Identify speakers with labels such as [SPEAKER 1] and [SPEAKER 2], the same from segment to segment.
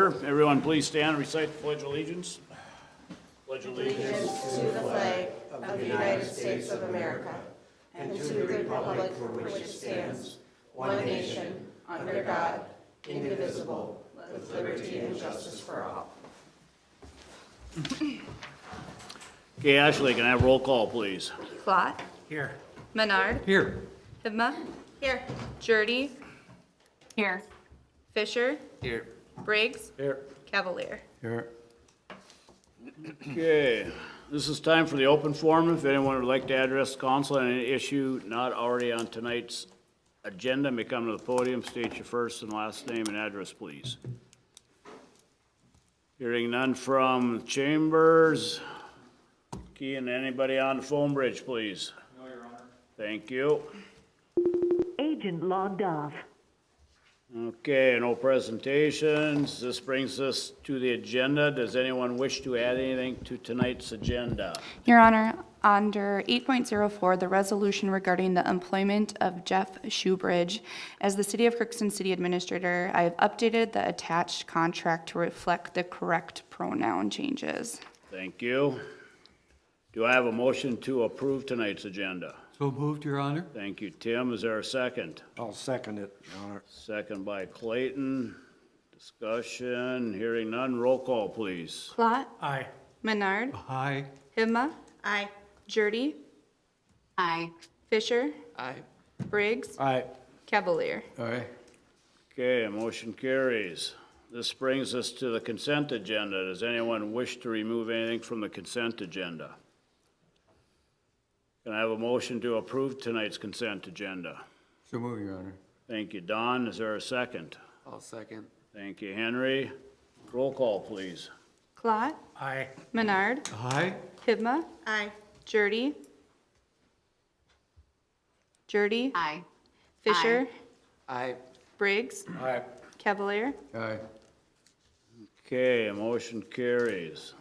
[SPEAKER 1] order. Everyone please stand and recite the Pledge of Allegiance. Pledge of
[SPEAKER 2] Allegiance to the flag of the United States of America and to the republic for which it stands, one nation, under God, indivisible, with liberty and justice for all.
[SPEAKER 1] Okay, Ashley, can I have roll call, please?
[SPEAKER 3] Clot.
[SPEAKER 4] Here.
[SPEAKER 3] Menard.
[SPEAKER 4] Here.
[SPEAKER 3] Hivma.
[SPEAKER 2] Here.
[SPEAKER 3] Jurdy.
[SPEAKER 2] Here.
[SPEAKER 3] Fisher.
[SPEAKER 4] Here.
[SPEAKER 3] Briggs.
[SPEAKER 1] Here.
[SPEAKER 3] Cavalier.
[SPEAKER 4] Here.
[SPEAKER 1] Okay, this is time for the open forum. If anyone would like to address the council on any issue not already on tonight's agenda, may come to the podium, state your first and last name and address, please. Hearing none from chambers. Key and anybody on the phone bridge, please. No, Your Honor. Thank you.
[SPEAKER 5] Agent logged off.
[SPEAKER 1] Okay, no presentations. This brings us to the agenda. Does anyone wish to add anything to tonight's agenda?
[SPEAKER 3] Your Honor, under 8.04, the resolution regarding the employment of Jeff Shoebridge as the City of Crookston City Administrator, I have updated the attached contract to reflect the correct pronoun changes.
[SPEAKER 1] Thank you. Do I have a motion to approve tonight's agenda?
[SPEAKER 4] So moved, Your Honor.
[SPEAKER 1] Thank you, Tim. Is there a second?
[SPEAKER 6] I'll second it, Your Honor.
[SPEAKER 1] Second by Clayton. Discussion, hearing none. Roll call, please.
[SPEAKER 3] Clot.
[SPEAKER 4] Aye.
[SPEAKER 3] Menard.
[SPEAKER 4] Aye.
[SPEAKER 3] Hivma.
[SPEAKER 2] Aye.
[SPEAKER 3] Jurdy.
[SPEAKER 2] Aye.
[SPEAKER 3] Fisher.
[SPEAKER 4] Aye.
[SPEAKER 3] Briggs.
[SPEAKER 6] Aye.
[SPEAKER 3] Cavalier.
[SPEAKER 4] Aye.
[SPEAKER 1] Okay, motion carries. This brings us to the consent agenda. Does anyone wish to remove anything from the consent agenda? Can I have a motion to approve tonight's consent agenda?
[SPEAKER 4] So moved, Your Honor.
[SPEAKER 1] Thank you, Don. Is there a second?
[SPEAKER 4] I'll second.
[SPEAKER 1] Thank you, Henry. Roll call, please.
[SPEAKER 3] Clot.
[SPEAKER 4] Aye.
[SPEAKER 3] Menard.
[SPEAKER 4] Aye.
[SPEAKER 3] Hivma.
[SPEAKER 2] Aye.
[SPEAKER 3] Jurdy. Jurdy.
[SPEAKER 2] Aye.
[SPEAKER 3] Fisher.
[SPEAKER 4] Aye.
[SPEAKER 3] Briggs.
[SPEAKER 6] Aye.
[SPEAKER 3] Cavalier.
[SPEAKER 4] Aye.
[SPEAKER 1] Okay, motion carries.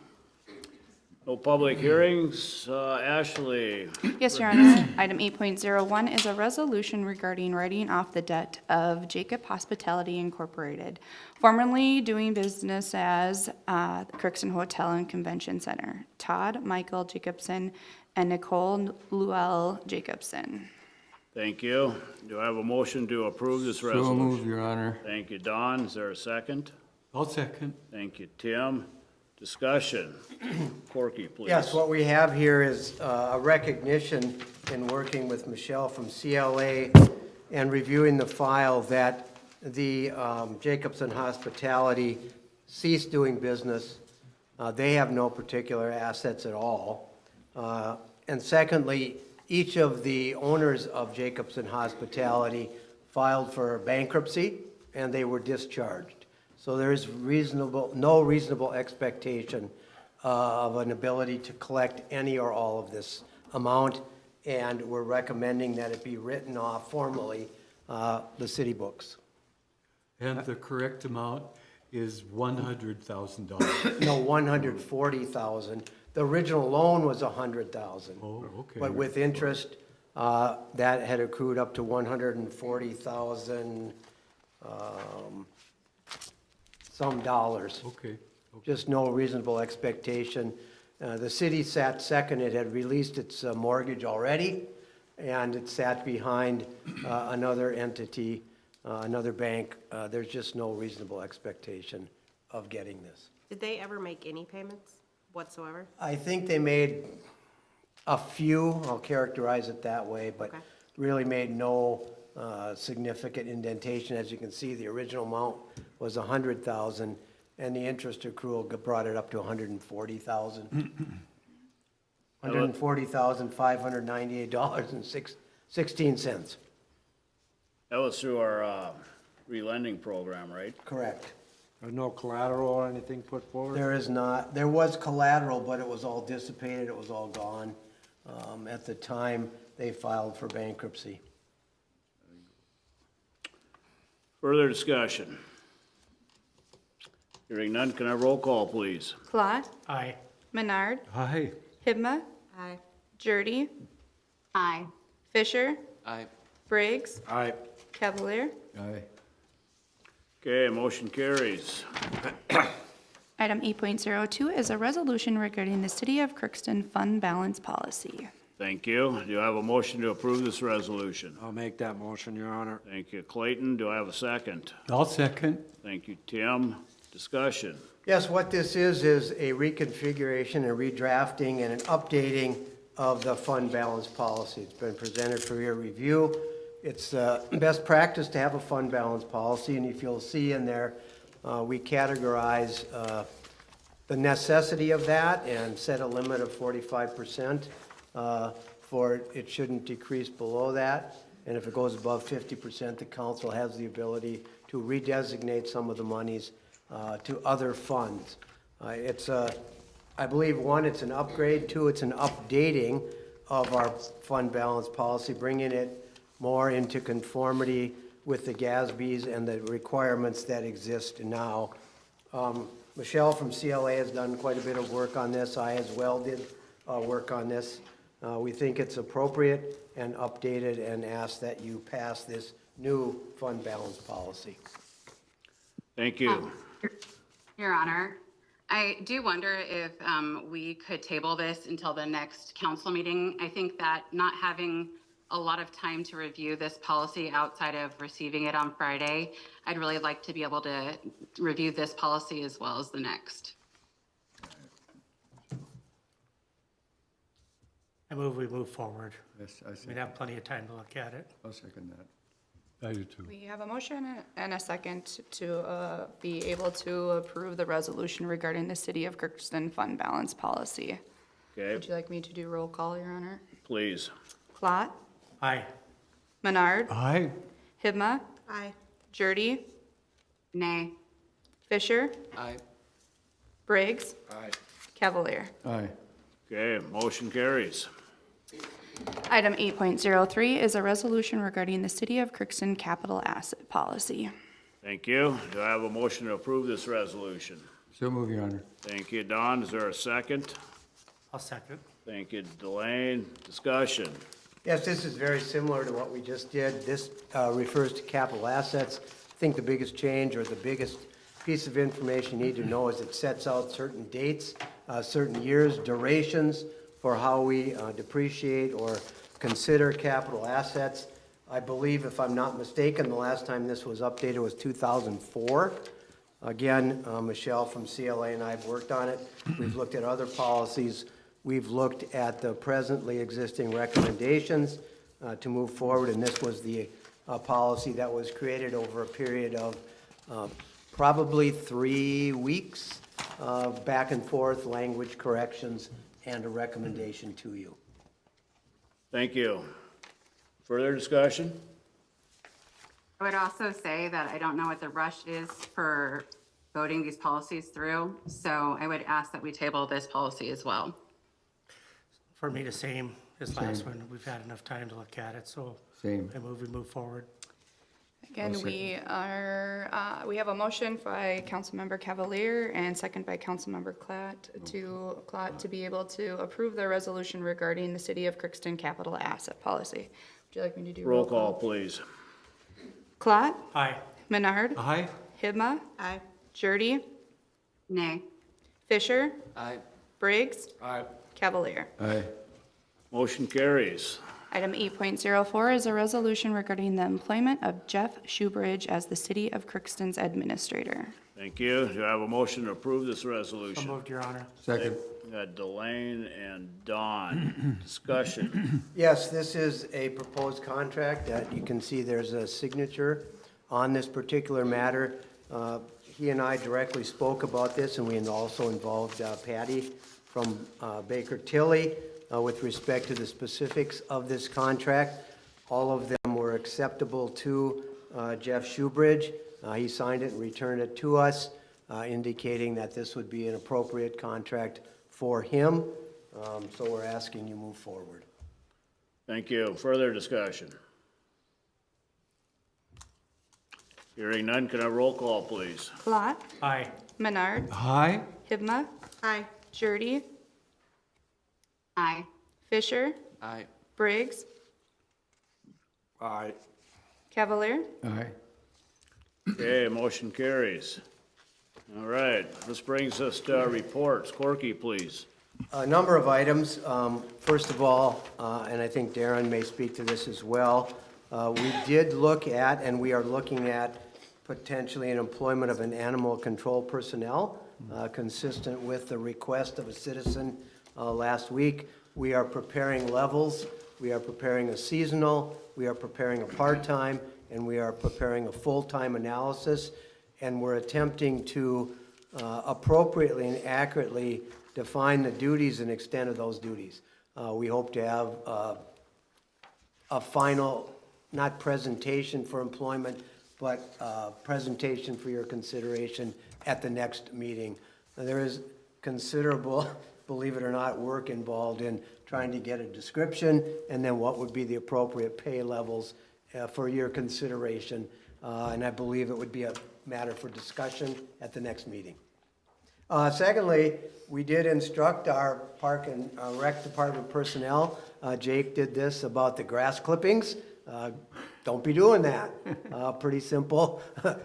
[SPEAKER 1] No public hearings. Ashley,
[SPEAKER 3] Yes, Your Honor. Item 8.01 is a resolution regarding writing off the debt of Jacob Hospitality Incorporated, formerly doing business as the Crookston Hotel and Convention Center. Todd Michael Jacobson and Nicole Luell Jacobson.
[SPEAKER 1] thank you. Do I have a motion to approve this
[SPEAKER 4] So
[SPEAKER 1] resolution?
[SPEAKER 4] moved, Your Honor.
[SPEAKER 1] Thank you, Don. Is there a second?
[SPEAKER 4] I'll second.
[SPEAKER 1] Thank you, Tim. Discussion. Corky, please.
[SPEAKER 7] Yes, what we have here is a recognition in working with Michelle from CLA and reviewing the file that the Jacobson Hospitality ceased doing business. They have no particular assets at all. And secondly, each of the owners of Jacobson Hospitality filed for bankruptcy and they were discharged. So there is no reasonable expectation of an ability to collect any or all of this amount, and we're recommending that it be written off formally, the city books.
[SPEAKER 4] And the correct amount is $100,000.
[SPEAKER 7] No, 140,000. The original loan was 100,000.
[SPEAKER 4] Oh, okay.
[SPEAKER 7] But with interest, that had accrued up to 140,000 some dollars.
[SPEAKER 4] Okay.
[SPEAKER 7] Just no reasonable expectation. The city sat second. It had released its mortgage already, and it sat behind another entity, another bank. There's just no reasonable expectation of getting this.
[SPEAKER 2] Did they ever make any payments whatsoever?
[SPEAKER 7] I think they made a few, I'll characterize it that way, but
[SPEAKER 2] Okay.
[SPEAKER 7] really made no significant indentation. As you can see, the original amount was 100,000, and the interest accrual brought it up to 140,000. $140,598.16.
[SPEAKER 1] That was through our relending program, right?
[SPEAKER 7] Correct.
[SPEAKER 6] There's no collateral or anything put forward?
[SPEAKER 7] There is not, there was collateral, but it was all dissipated, it was all gone. At the time, they filed for bankruptcy.
[SPEAKER 1] Further discussion. Hearing none, can I roll call, please?
[SPEAKER 3] Clot.
[SPEAKER 4] Aye.
[SPEAKER 3] Menard.
[SPEAKER 4] Aye.
[SPEAKER 3] Hivma.
[SPEAKER 2] Aye.
[SPEAKER 3] Jurdy.
[SPEAKER 2] Aye.
[SPEAKER 3] Fisher.
[SPEAKER 4] Aye.
[SPEAKER 3] Briggs.
[SPEAKER 6] Aye.
[SPEAKER 3] Cavalier.
[SPEAKER 4] Aye.
[SPEAKER 1] Okay, motion carries.
[SPEAKER 3] Item 8.02 is a resolution regarding the City of Crookston fund balance policy.
[SPEAKER 1] Thank you. Do I have a motion to approve this resolution?
[SPEAKER 6] I'll make that motion, Your Honor.
[SPEAKER 1] Thank you, Clayton. Do I have a second?
[SPEAKER 4] I'll second.
[SPEAKER 1] Thank you, Tim. Discussion.
[SPEAKER 7] Yes, what this is a reconfiguration and redrafting and an updating of the fund balance policy. It's been presented for your review. It's best practice to have a fund balance policy, and if you'll see in there, we categorize the necessity of that and set a limit of 45% for it shouldn't decrease below that. And if it goes above 50%, the council has the ability to redesignate some of the monies to other funds. It's I believe, one, it's an upgrade, two, it's an updating of our fund balance policy, bringing it more into conformity with the GASBs and the requirements that exist now. Michelle from CLA has done quite a bit of work on this. I as well did work on this. We think it's appropriate and updated and ask that you pass this new fund balance policy.
[SPEAKER 1] Thank you.
[SPEAKER 8] Your Honor, I do wonder if we could table this until the next council meeting. I think that not having a lot of time to review this policy outside of receiving it on Friday, I'd really like to be able to review this policy as well as the next.
[SPEAKER 9] I move we move forward.
[SPEAKER 4] Yes, I
[SPEAKER 9] We'd
[SPEAKER 4] second.
[SPEAKER 9] have plenty of time to look at it.
[SPEAKER 4] I'll second that. I do too.
[SPEAKER 3] We have a motion and a second to be able to approve the resolution regarding the City of Crookston fund balance policy. Would
[SPEAKER 1] Okay,
[SPEAKER 3] you like me to do roll call, Your Honor?
[SPEAKER 1] please.
[SPEAKER 3] Clot,
[SPEAKER 9] Aye.
[SPEAKER 3] Menard,
[SPEAKER 4] Aye.
[SPEAKER 3] Hibma,
[SPEAKER 2] Aye.
[SPEAKER 3] Jurdy,
[SPEAKER 8] Nay.
[SPEAKER 3] Fisher,
[SPEAKER 4] Aye.
[SPEAKER 3] Briggs,
[SPEAKER 6] Aye.
[SPEAKER 3] Cavalier.
[SPEAKER 4] Aye.
[SPEAKER 1] Okay, motion carries.
[SPEAKER 3] Item 8.03 is a resolution regarding the City of Crookston capital asset policy.
[SPEAKER 1] Thank you. Do I have a motion to approve this resolution?
[SPEAKER 4] So move, Your Honor.
[SPEAKER 1] Thank you, Don. Is there a second?
[SPEAKER 9] I'll second.
[SPEAKER 1] Thank you, Delane. Discussion.
[SPEAKER 7] Yes, this is very similar to what we just did. This refers to capital assets. I think the biggest change or the biggest piece of information you need to know is it sets out certain dates, certain years, durations for how we depreciate or consider capital assets. I believe, if I'm not mistaken, the last time this was updated was 2004. Again, Michelle from CLA and I have worked on it. We've looked at other policies. We've looked at the presently existing recommendations to move forward, and this was the policy that was created over a period of probably 3 weeks, back and forth, language corrections, and a recommendation to you.
[SPEAKER 1] Thank you. Further discussion?
[SPEAKER 8] I would also say that I don't know what the rush is for voting these policies through, so I would ask that we table this policy as well.
[SPEAKER 9] For me, the same as last one. We've had enough time to look at it, so
[SPEAKER 4] Same.
[SPEAKER 9] I move we move forward.
[SPEAKER 3] Again, we have a motion by Councilmember Cavalier and second by Councilmember Clot to be able to approve the resolution regarding the City of Crookston capital asset policy. Would you like me to do
[SPEAKER 1] Roll call, please.
[SPEAKER 3] Clot,
[SPEAKER 9] Aye.
[SPEAKER 3] Menard,
[SPEAKER 4] Aye.
[SPEAKER 3] Hibma,
[SPEAKER 2] Aye.
[SPEAKER 3] Jurdy,
[SPEAKER 8] Nay.
[SPEAKER 3] Fisher,
[SPEAKER 4] Aye.
[SPEAKER 3] Briggs,
[SPEAKER 6] Aye.
[SPEAKER 3] Cavalier.
[SPEAKER 4] Aye.
[SPEAKER 1] Motion carries.
[SPEAKER 3] Item 8.04 is a resolution regarding the employment of Jeff Shoebridge as the City of Crookston's administrator.
[SPEAKER 1] Thank you. Do I have a motion to approve this
[SPEAKER 9] So
[SPEAKER 1] resolution?
[SPEAKER 9] moved, Your Honor.
[SPEAKER 4] Second.
[SPEAKER 1] Got Delane and Don. Discussion.
[SPEAKER 7] Yes, this is a proposed contract that you can see there's a signature on this particular matter. He and I directly spoke about this, and we also involved Patty from Baker Tilly with respect to the specifics of this contract. All of them were acceptable to Jeff Shoebridge. He signed it and returned it to us, indicating that this would be an appropriate contract for him. So we're asking you move forward.
[SPEAKER 1] Thank you. Further discussion. Hearing none, can I have roll call, please?
[SPEAKER 3] Clot,
[SPEAKER 9] Aye.
[SPEAKER 3] Menard,
[SPEAKER 4] Aye.
[SPEAKER 3] Hibma,
[SPEAKER 2] Aye.
[SPEAKER 3] Jurdy,
[SPEAKER 8] Aye.
[SPEAKER 3] Fisher,
[SPEAKER 4] Aye.
[SPEAKER 3] Briggs,
[SPEAKER 6] Aye.
[SPEAKER 3] Cavalier.
[SPEAKER 4] Aye.
[SPEAKER 1] Okay, motion carries. All right, this brings us to our reports. Corky, please.
[SPEAKER 7] A number of items. First of all, and I think Darren may speak to this as well, we did look at, and we are looking at potentially an employment of an animal control personnel, consistent with the request of a citizen last week. We are preparing levels. We are preparing a seasonal. We are preparing a part-time, and we are preparing a full-time analysis. And we're attempting to appropriately and accurately define the duties and extent of those duties. We hope to have a final, not presentation for employment, but presentation for your consideration at the next meeting. Now, there is considerable, believe it or not, work involved in trying to get a description and then what would be the appropriate pay levels for your consideration. And I believe it would be a matter for discussion at the next meeting. Secondly, we did instruct our Park and Rec Department personnel, Jake did this about the grass clippings. Don't be doing that. Pretty simple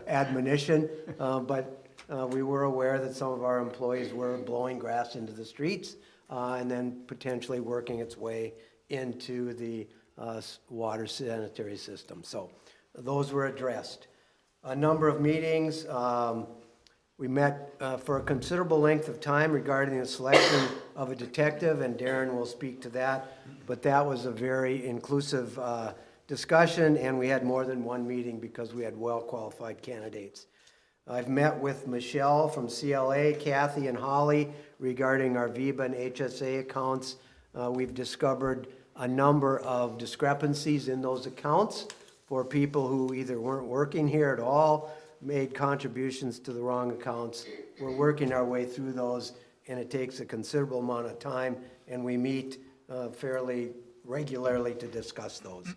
[SPEAKER 7] admonition, but we were aware that some of our employees were blowing grass into the streets and then potentially working its way into the water sanitary system. So those were addressed. A number of meetings. We met for a considerable length of time regarding the selection of a detective, and Darren will speak to that. But that was a very inclusive discussion, and we had more than one meeting because we had well-qualified candidates. I've met with Michelle from CLA, Kathy and Holly regarding our VIBA and HSA accounts. We've discovered a number of discrepancies in those accounts for people who either weren't working here at all, made contributions to the wrong accounts. We're working our way through those, and it takes a considerable amount of time, and we meet fairly regularly to discuss those.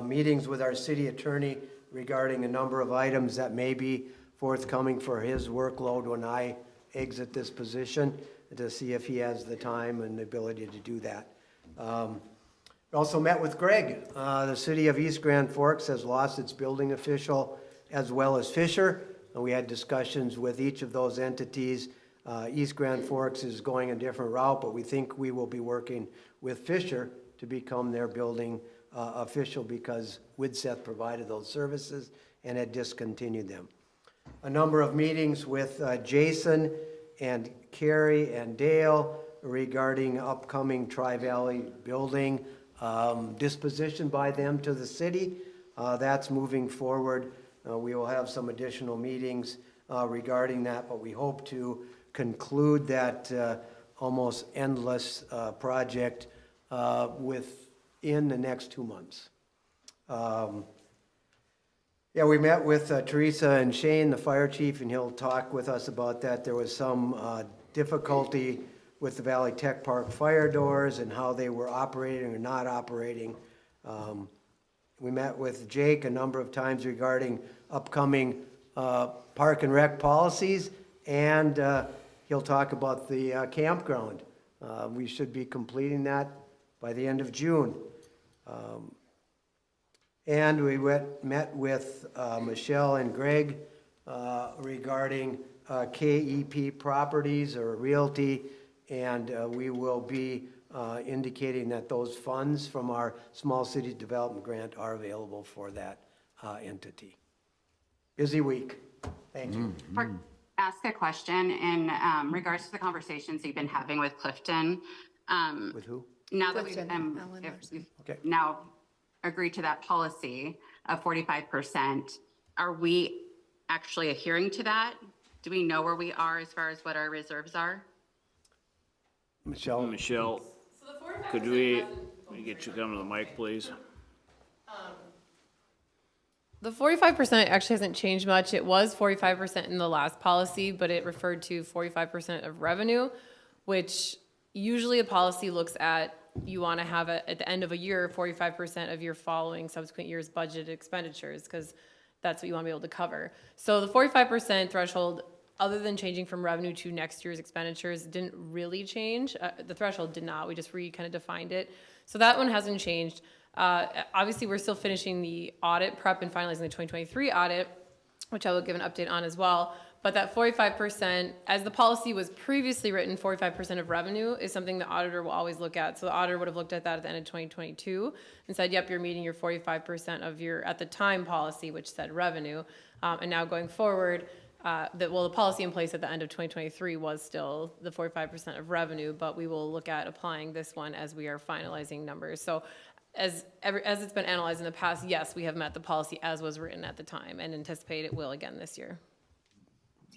[SPEAKER 7] Meetings with our city attorney regarding a number of items that may be forthcoming for his workload when I exit this position, to see if he has the time and the ability to do that. We also met with Greg. The city of East Grand Forks has lost its building official as well as Fisher. And we had discussions with each of those entities. East Grand Forks is going a different route, but we think we will be working with Fisher to become their building official because Widseth provided those services and had discontinued them. A number of meetings with Jason and Carrie and Dale regarding upcoming Tri-Valley building disposition by them to the city. That's moving forward. We will have some additional meetings regarding that, but we hope to conclude that almost endless project within the next 2 months. Yeah, we met with Teresa and Shane, the fire chief, and he'll talk with us about that. There was some difficulty with the Valley Tech Park fire doors and how they were operating or not operating. We met with Jake a number of times regarding upcoming park and rec policies, and he'll talk about the campground. We should be completing that by the end of June. And we met with Michelle and Greg regarding KEP properties or realty, and we will be indicating that those funds from our Small City Development Grant are available for that entity. Busy week. Thank you.
[SPEAKER 8] Ask a question in regards to the conversations you've been having with Clifton.
[SPEAKER 7] With who?
[SPEAKER 8] Now that
[SPEAKER 3] Clifton,
[SPEAKER 8] we've
[SPEAKER 7] Okay.
[SPEAKER 8] now agreed to that policy of 45%, are we actually adhering to that? Do we know where we are as far as what our reserves are?
[SPEAKER 7] Michelle?
[SPEAKER 1] Michelle, could we get you to come to the mic, please?
[SPEAKER 10] The 45% actually hasn't changed much. It was 45% in the last policy, but it referred to 45% of revenue, which usually a policy looks at, you want to have at the end of a year, 45% of your following subsequent year's budgeted expenditures, because that's what you want to be able to cover. So the 45% threshold, other than changing from revenue to next year's expenditures, didn't really change. The threshold did not. We just kind of defined it. So that one hasn't changed. Obviously, we're still finishing the audit prep and finalizing the 2023 audit, which I will give an update on as well. But that 45%, as the policy was previously written, 45% of revenue is something the auditor will always look at. So the auditor would have looked at that at the end of 2022 and said, yep, you're meeting your 45% of your, at the time, policy, which said revenue. And now going forward, the policy in place at the end of 2023 was still the 45% of revenue, but we will look at applying this one as we are finalizing numbers. So as it's been analyzed in the past, yes, we have met the policy as was written at the time and anticipate it will again this year.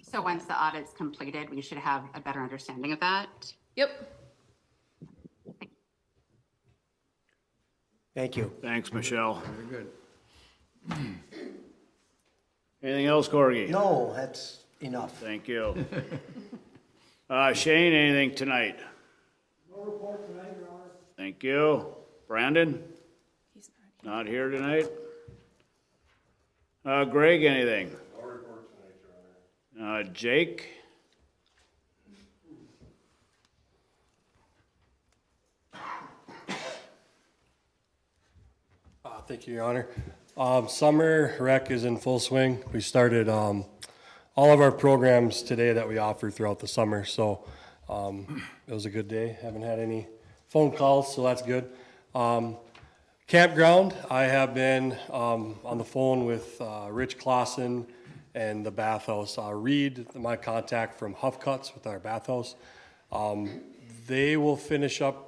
[SPEAKER 8] So once the audit's completed, we should have a better understanding of that.
[SPEAKER 10] Yep.
[SPEAKER 7] Thank you.
[SPEAKER 1] Thanks, Michelle.
[SPEAKER 4] Very good.
[SPEAKER 1] Anything else, Corgi?
[SPEAKER 7] No, that's enough.
[SPEAKER 1] Thank you. Shane, anything tonight?
[SPEAKER 2] No report tonight, Your Honor.
[SPEAKER 1] Thank you. Brandon?
[SPEAKER 3] He's not here.
[SPEAKER 1] Not here tonight. Greg, anything?
[SPEAKER 11] No report tonight, Your Honor.
[SPEAKER 1] Jake?
[SPEAKER 11] Thank you, Your Honor. Summer rec is in full swing. We started all of our programs today that we offer throughout the summer, so it was a good day. Haven't had any phone calls, so that's good. Campground, I have been on the phone with Rich Clausen and the bathhouse. Reed, my contact from Huff Cuts with our bathhouse. They will finish up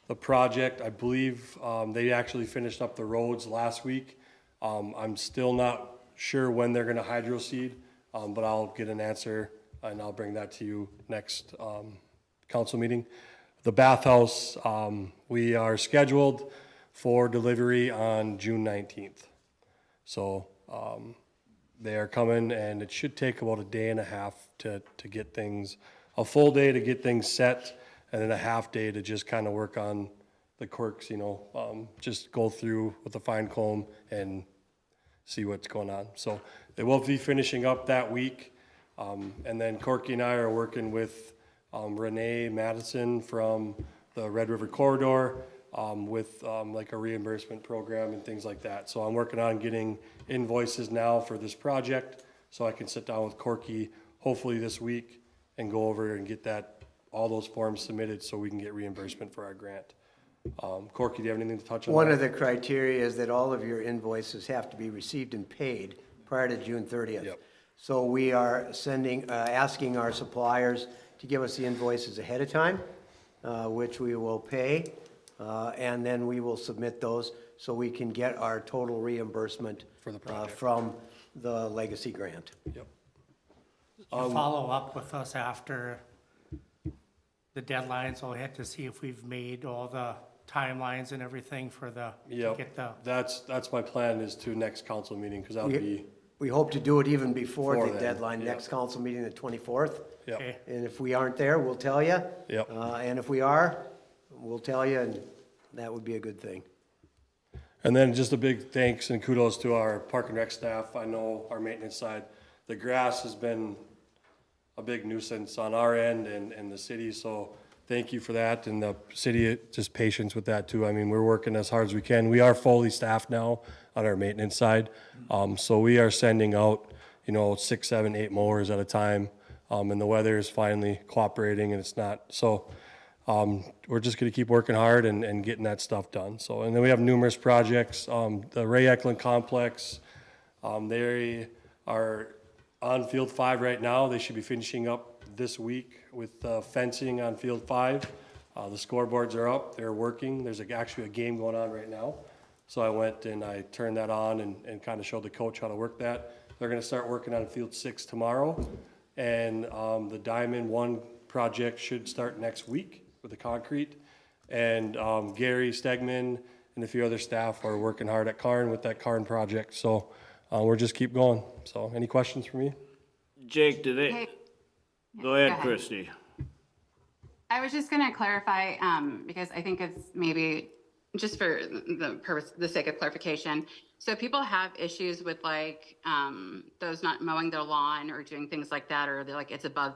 [SPEAKER 11] the project. I believe they actually finished up the roads last week. I'm still not sure when they're gonna hydro seed, but I'll get an answer and I'll bring that to you next council meeting. The bathhouse, we are scheduled for delivery on June 19th. So they are coming and it should take about a day and a half to get things, a full day to get things set, and then a half day to just kind of work on the quirks, you know, just go through with a fine comb and see what's going on. So they will be finishing up that week. And then Corky and I are working with Renee Madison from the Red River Corridor with like a reimbursement program and things like that. So I'm working on getting invoices now for this project so I can sit down with Corky hopefully this week and go over and get all those forms submitted so we can get reimbursement for our grant. Corky, do you have anything to touch on?
[SPEAKER 7] One of the criteria is that all of your invoices have to be received and paid prior to June 30th.
[SPEAKER 11] Yep.
[SPEAKER 7] So we are asking our suppliers to give us the invoices ahead of time, which we will pay, and then we will submit those so we can get our total reimbursement
[SPEAKER 11] For the project.
[SPEAKER 7] from the legacy grant.
[SPEAKER 11] Yep.
[SPEAKER 9] Follow up with us after the deadline, so we have to see if we've made all the timelines and everything for to
[SPEAKER 11] Yep.
[SPEAKER 9] get the,
[SPEAKER 11] That's my plan is to next council meeting, because that'll be,
[SPEAKER 7] We hope to do it even before
[SPEAKER 11] Before
[SPEAKER 7] the
[SPEAKER 11] then,
[SPEAKER 7] deadline,
[SPEAKER 11] yep.
[SPEAKER 7] next council meeting, the 24th.
[SPEAKER 11] yep,
[SPEAKER 9] okay,
[SPEAKER 7] And if we aren't there, we'll tell you.
[SPEAKER 11] yep.
[SPEAKER 7] And if we are, we'll tell you, and that would be a good thing.
[SPEAKER 11] And then just a big thanks and kudos to our park and rec staff. I know our maintenance side, the grass has been a big nuisance on our end and the city, so thank you for that, and the city, just patience with that too. I mean, we're working as hard as we can. We are fully staffed now on our maintenance side. So we are sending out, 6, 7, 8 mowers at a time. And the weather is finally cooperating and it's not, so we're just gonna keep working hard and getting that stuff done. So, and then we have numerous projects. The Ray Eklund Complex, they are on Field 5 right now. They should be finishing up this week with fencing on Field 5. The scoreboards are up, they're working. There's actually a game going on right now. So I went and I turned that on and kind of showed the coach how to work that. They're gonna start working on Field 6 tomorrow. And the Diamond 1 project should start next week with the concrete. And Gary Stegman and a few other staff are working hard at Karn with that Karn project. So we're just keep going. So any questions for me?
[SPEAKER 1] Jake, did they,
[SPEAKER 8] Hey,
[SPEAKER 1] go ahead,
[SPEAKER 8] ahead.
[SPEAKER 1] Christie.
[SPEAKER 8] I was just gonna clarify, because I think it's maybe just for the purpose, the sake of clarification. So people have issues with those not mowing their lawn or doing things like that, or they're like, it's above.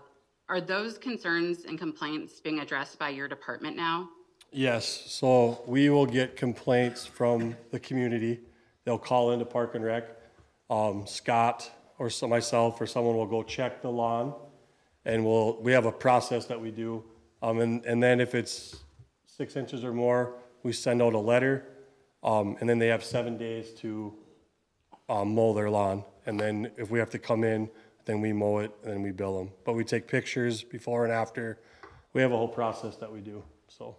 [SPEAKER 8] Are those concerns and complaints being addressed by your department now?
[SPEAKER 11] Yes, so we will get complaints from the community. They'll call into Park and Rec. Scott or myself or someone will go check the lawn, and we have a process that we do. And then if it's 6 inches or more, we send out a letter, and then they have 7 days to mow their lawn. And then if we have to come in, then we mow it and then we bill them. But we take pictures before and after. We have a whole process that we do, so.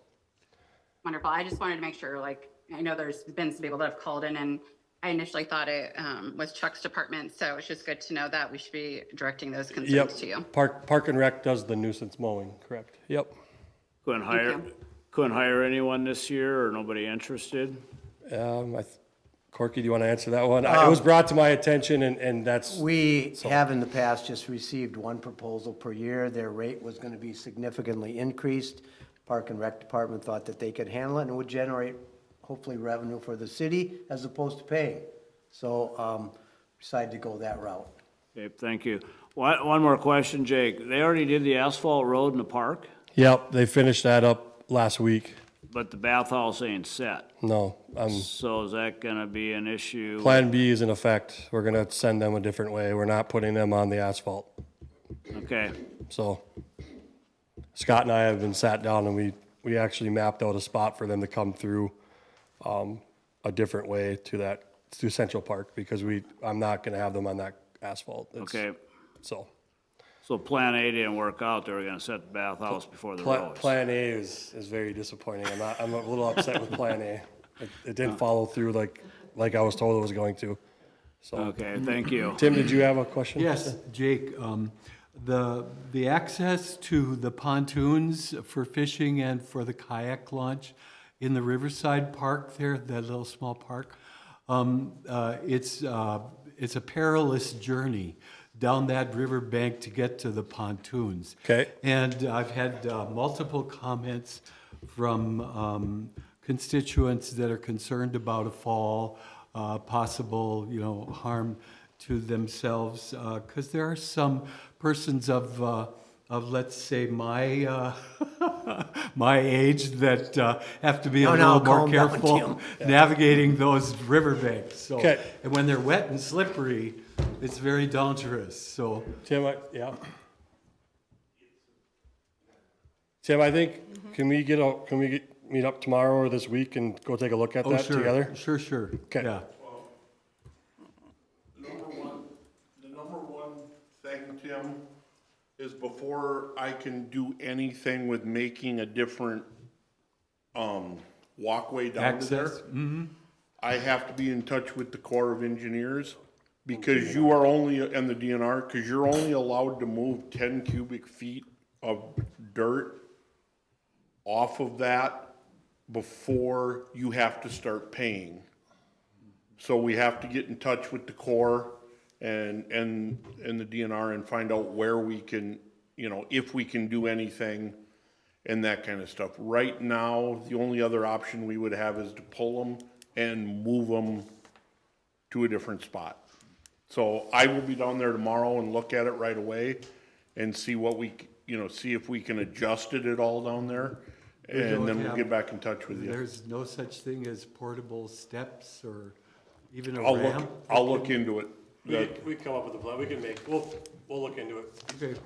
[SPEAKER 8] Wonderful. I just wanted to make sure, like, I know there's been some people that have called in, and I initially thought it was Chuck's department, so it's just good to know that we should be directing those concerns to you.
[SPEAKER 11] Park and Rec does the nuisance mowing, correct? Yep.
[SPEAKER 1] Couldn't hire anyone this year, or nobody interested?
[SPEAKER 11] Corky, do you want to answer that one? It was brought to my attention, and that's.
[SPEAKER 7] We have in the past just received one proposal per year. Their rate was going to be significantly increased. Park and Rec Department thought that they could handle it and would generate hopefully revenue for the city as opposed to paying. So decided to go that route.
[SPEAKER 1] Okay, thank you. One more question, Jake. They already did the asphalt road in the park,
[SPEAKER 11] Yep, they finished that up last week.
[SPEAKER 1] but the bathhouse ain't set.
[SPEAKER 11] No,
[SPEAKER 1] So is that gonna be an issue?
[SPEAKER 11] Plan B is in effect. We're gonna send them a different way. We're not putting them on the asphalt.
[SPEAKER 1] Okay,
[SPEAKER 11] So Scott and I have been sat down and we actually mapped out a spot for them to come through a different way to Central Park, because I'm not gonna have them on that asphalt.
[SPEAKER 1] okay.
[SPEAKER 11] So.
[SPEAKER 1] So Plan A didn't work out. They were gonna set the bathhouse before the roads.
[SPEAKER 11] Plan A is very disappointing. I'm a little upset with Plan A. It didn't follow through like I was told it was going to. So,
[SPEAKER 1] Okay, thank you.
[SPEAKER 11] Tim, did you have a question?
[SPEAKER 4] Yes, Jake, the access to the pontoons for fishing and for the kayak launch in the Riverside Park there, that little small park, it's a perilous journey down that riverbank to get to the pontoons.
[SPEAKER 11] Okay.
[SPEAKER 4] And I've had multiple comments from constituents that are concerned about a fall, possible, harm to themselves, because there are some persons of let's say my my age that have to be a little more careful navigating those riverbanks. So,
[SPEAKER 11] Okay.
[SPEAKER 4] and when they're wet and slippery, it's very dangerous. So,
[SPEAKER 11] Tim, Tim, I think, can we meet up tomorrow or this week and go take a look at that together?
[SPEAKER 4] Sure.
[SPEAKER 11] Okay.
[SPEAKER 4] Yeah.
[SPEAKER 2] The number one thing, Tim, is before I can do anything with making a different walkway down to there,
[SPEAKER 4] Access. Mm-hmm.
[SPEAKER 2] I have to be in touch with the Corps of Engineers, because you are only, and the DNR, because you're only allowed to move 10 cubic feet of dirt off of that before you have to start paying. So we have to get in touch with the Corps and the DNR and find out where we can, if we can do anything and that kind of stuff. Right now, the only other option we would have is to pull them and move them to a different spot. So I will be down there tomorrow and look at it right away and see what see if we can adjust it at all down there. And then we'll get back in touch with you.
[SPEAKER 4] There's no such thing as portable steps or even a
[SPEAKER 2] I'll
[SPEAKER 4] ramp?
[SPEAKER 2] look into it.
[SPEAKER 11] We can come up with a plan. We'll look into it.
[SPEAKER 4] Okay,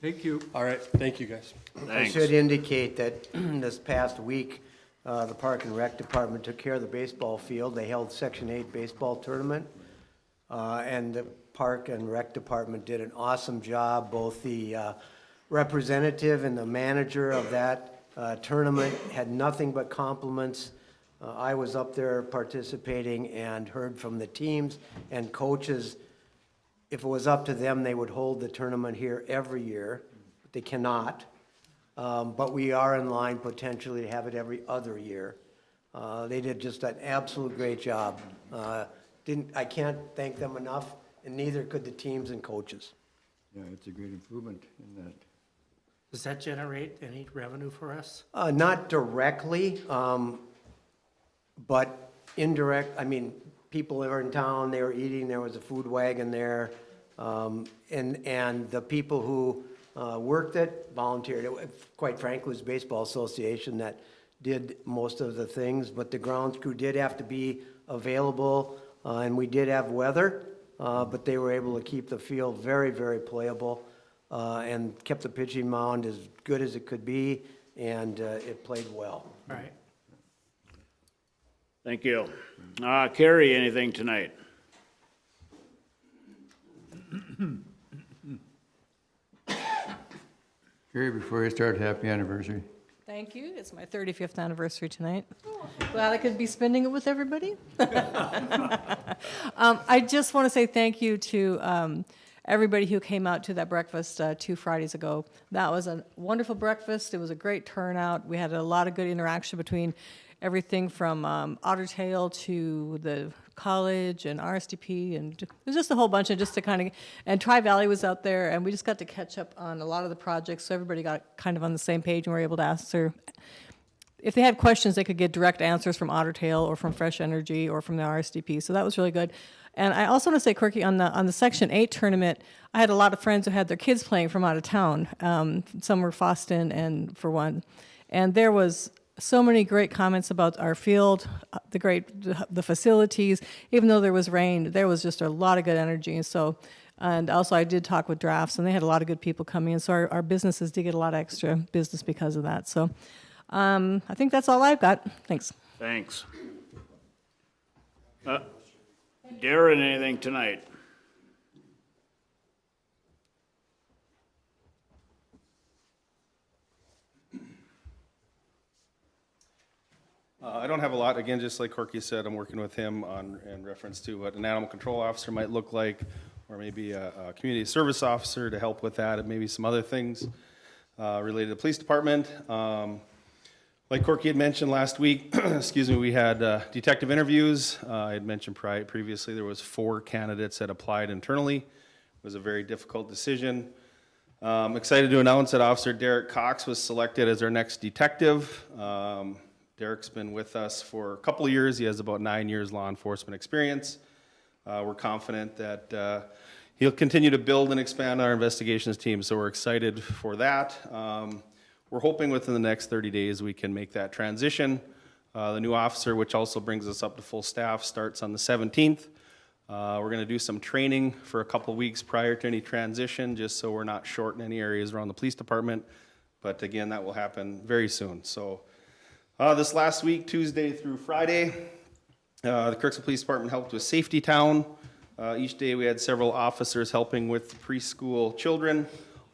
[SPEAKER 4] thank you.
[SPEAKER 11] All right, thank you, guys.
[SPEAKER 7] I
[SPEAKER 1] Thanks.
[SPEAKER 7] should indicate that this past week, the Park and Rec Department took care of the baseball field. They held Section 8 baseball tournament. And the Park and Rec Department did an awesome job. Both the representative and the manager of that tournament had nothing but compliments. I was up there participating and heard from the teams and coaches. If it was up to them, they would hold the tournament here every year, but they cannot. But we are in line potentially to have it every other year. They did just an absolute great job. I can't thank them enough, and neither could the teams and coaches.
[SPEAKER 12] Yeah, it's a great improvement in that.
[SPEAKER 9] Does that generate any revenue for us?
[SPEAKER 7] Not directly, but indirect. People that were in town, they were eating, there was a food wagon there. And the people who worked it volunteered. Quite frankly, it was Baseball Association that did most of the things, but the grounds crew did have to be available. And we did have weather, but they were able to keep the field very, very playable and kept the pitching mound as good as it could be, and it played well.
[SPEAKER 9] Right.
[SPEAKER 1] Thank you. Carrie, anything tonight?
[SPEAKER 12] Gary, before you start, happy anniversary.
[SPEAKER 2] Thank you. It's my 35th anniversary tonight. Glad I could be spending it with everybody. I just want to say thank you to everybody who came out to that breakfast 2 Fridays ago. That was a wonderful breakfast. It was a great turnout. We had a lot of good interaction between everything from Otter Tail to the college and RSDP, and it was just a whole bunch of just to kind of, and Tri-Valley was out there, and we just got to catch up on a lot of the projects, so everybody got kind of on the same page and were able to answer. If they had questions, they could get direct answers from Otter Tail or from Fresh Energy or from the RSDP, so that was really good. And I also want to say, Quirky, on the Section 8 tournament, I had a lot of friends who had their kids playing from out of town. Some were Foston, and for one, and there was so many great comments about our field, the facilities. Even though there was rain, there was just a lot of good energy. And also I did talk with Drafts, and they had a lot of good people coming in. So our businesses did get a lot of extra business because of that. So I think that's all I've got. Thanks.
[SPEAKER 1] Thanks. Darren, anything tonight?
[SPEAKER 13] I don't have a lot. Again, just like Corky said, I'm working with him in reference to what an animal control officer might look like, or maybe a community service officer to help with that, and maybe some other things related to the police department. Like Corky had mentioned last week, excuse me, we had detective interviews. I had mentioned previously there was 4 candidates that applied internally. It was a very difficult decision. I'm excited to announce that Officer Derek Cox was selected as our next detective. Derek's been with us for a couple of years. He has about 9 years law enforcement experience. We're confident that he'll continue to build and expand our investigations team, so we're excited for that. We're hoping within the next 30 days we can make that transition. The new officer, which also brings us up to full staff, starts on the 17th. We're going to do some training for a couple of weeks prior to any transition, just so we're not short in any areas around the police department. But again, that will happen very soon. So this last week, Tuesday through Friday, the Crookston Police Department helped with Safety Town. Each day we had several officers helping with preschool children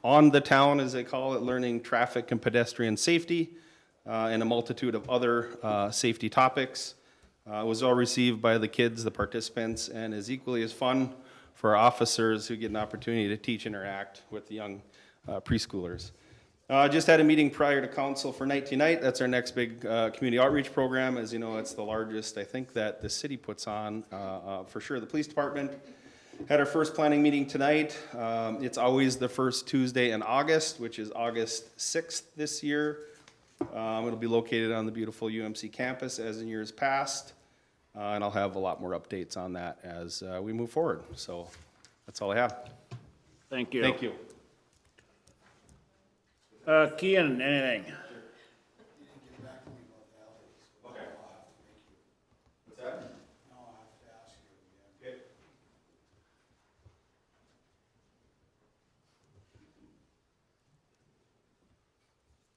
[SPEAKER 13] on the town, as they call it, learning traffic and pedestrian safety and a multitude of other safety topics. It was well received by the kids, the participants, and is equally as fun for our officers who get an opportunity to teach and interact with the young preschoolers. Just had a meeting prior to council for Night to Night. That's our next big community outreach program. As you know, it's the largest, I think, that the city puts on, for sure. The police department had our first planning meeting tonight. It's always the first Tuesday in August, which is August 6th this year. It'll be located on the beautiful UMC campus as in years past. And I'll have a lot more updates on that as we move forward. So that's all I have.
[SPEAKER 1] Thank you.
[SPEAKER 13] Thank you.
[SPEAKER 1] Kean, anything?
[SPEAKER 13] Okay. What's that? Okay.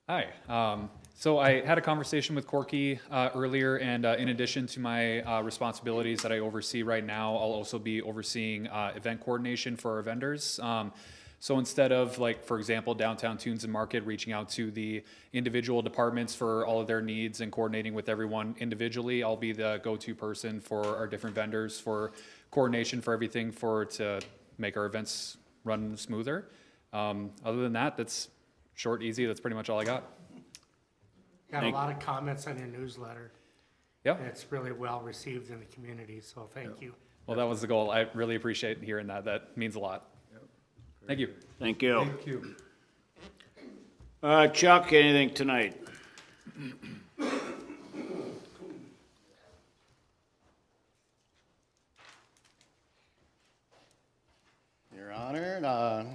[SPEAKER 14] Hi. So I had a conversation with Corky earlier, and in addition to my responsibilities that I oversee right now, I'll also be overseeing event coordination for our vendors. So instead of, like, for example, Downtown Tunes and Market reaching out to the individual departments for all of their needs and coordinating with everyone individually, I'll be the go-to person for our different vendors for coordination for everything to make our events run smoother. Other than that, that's short, easy. That's pretty much all I got.
[SPEAKER 9] Got a lot of comments on your newsletter.
[SPEAKER 14] Yeah.
[SPEAKER 9] It's really well received in the community, so thank you.
[SPEAKER 14] Well, that was the goal. I really appreciate hearing that. That means a lot. Thank you.
[SPEAKER 1] Thank you.
[SPEAKER 4] Thank you.
[SPEAKER 1] Chuck, anything tonight?
[SPEAKER 15] Your Honor,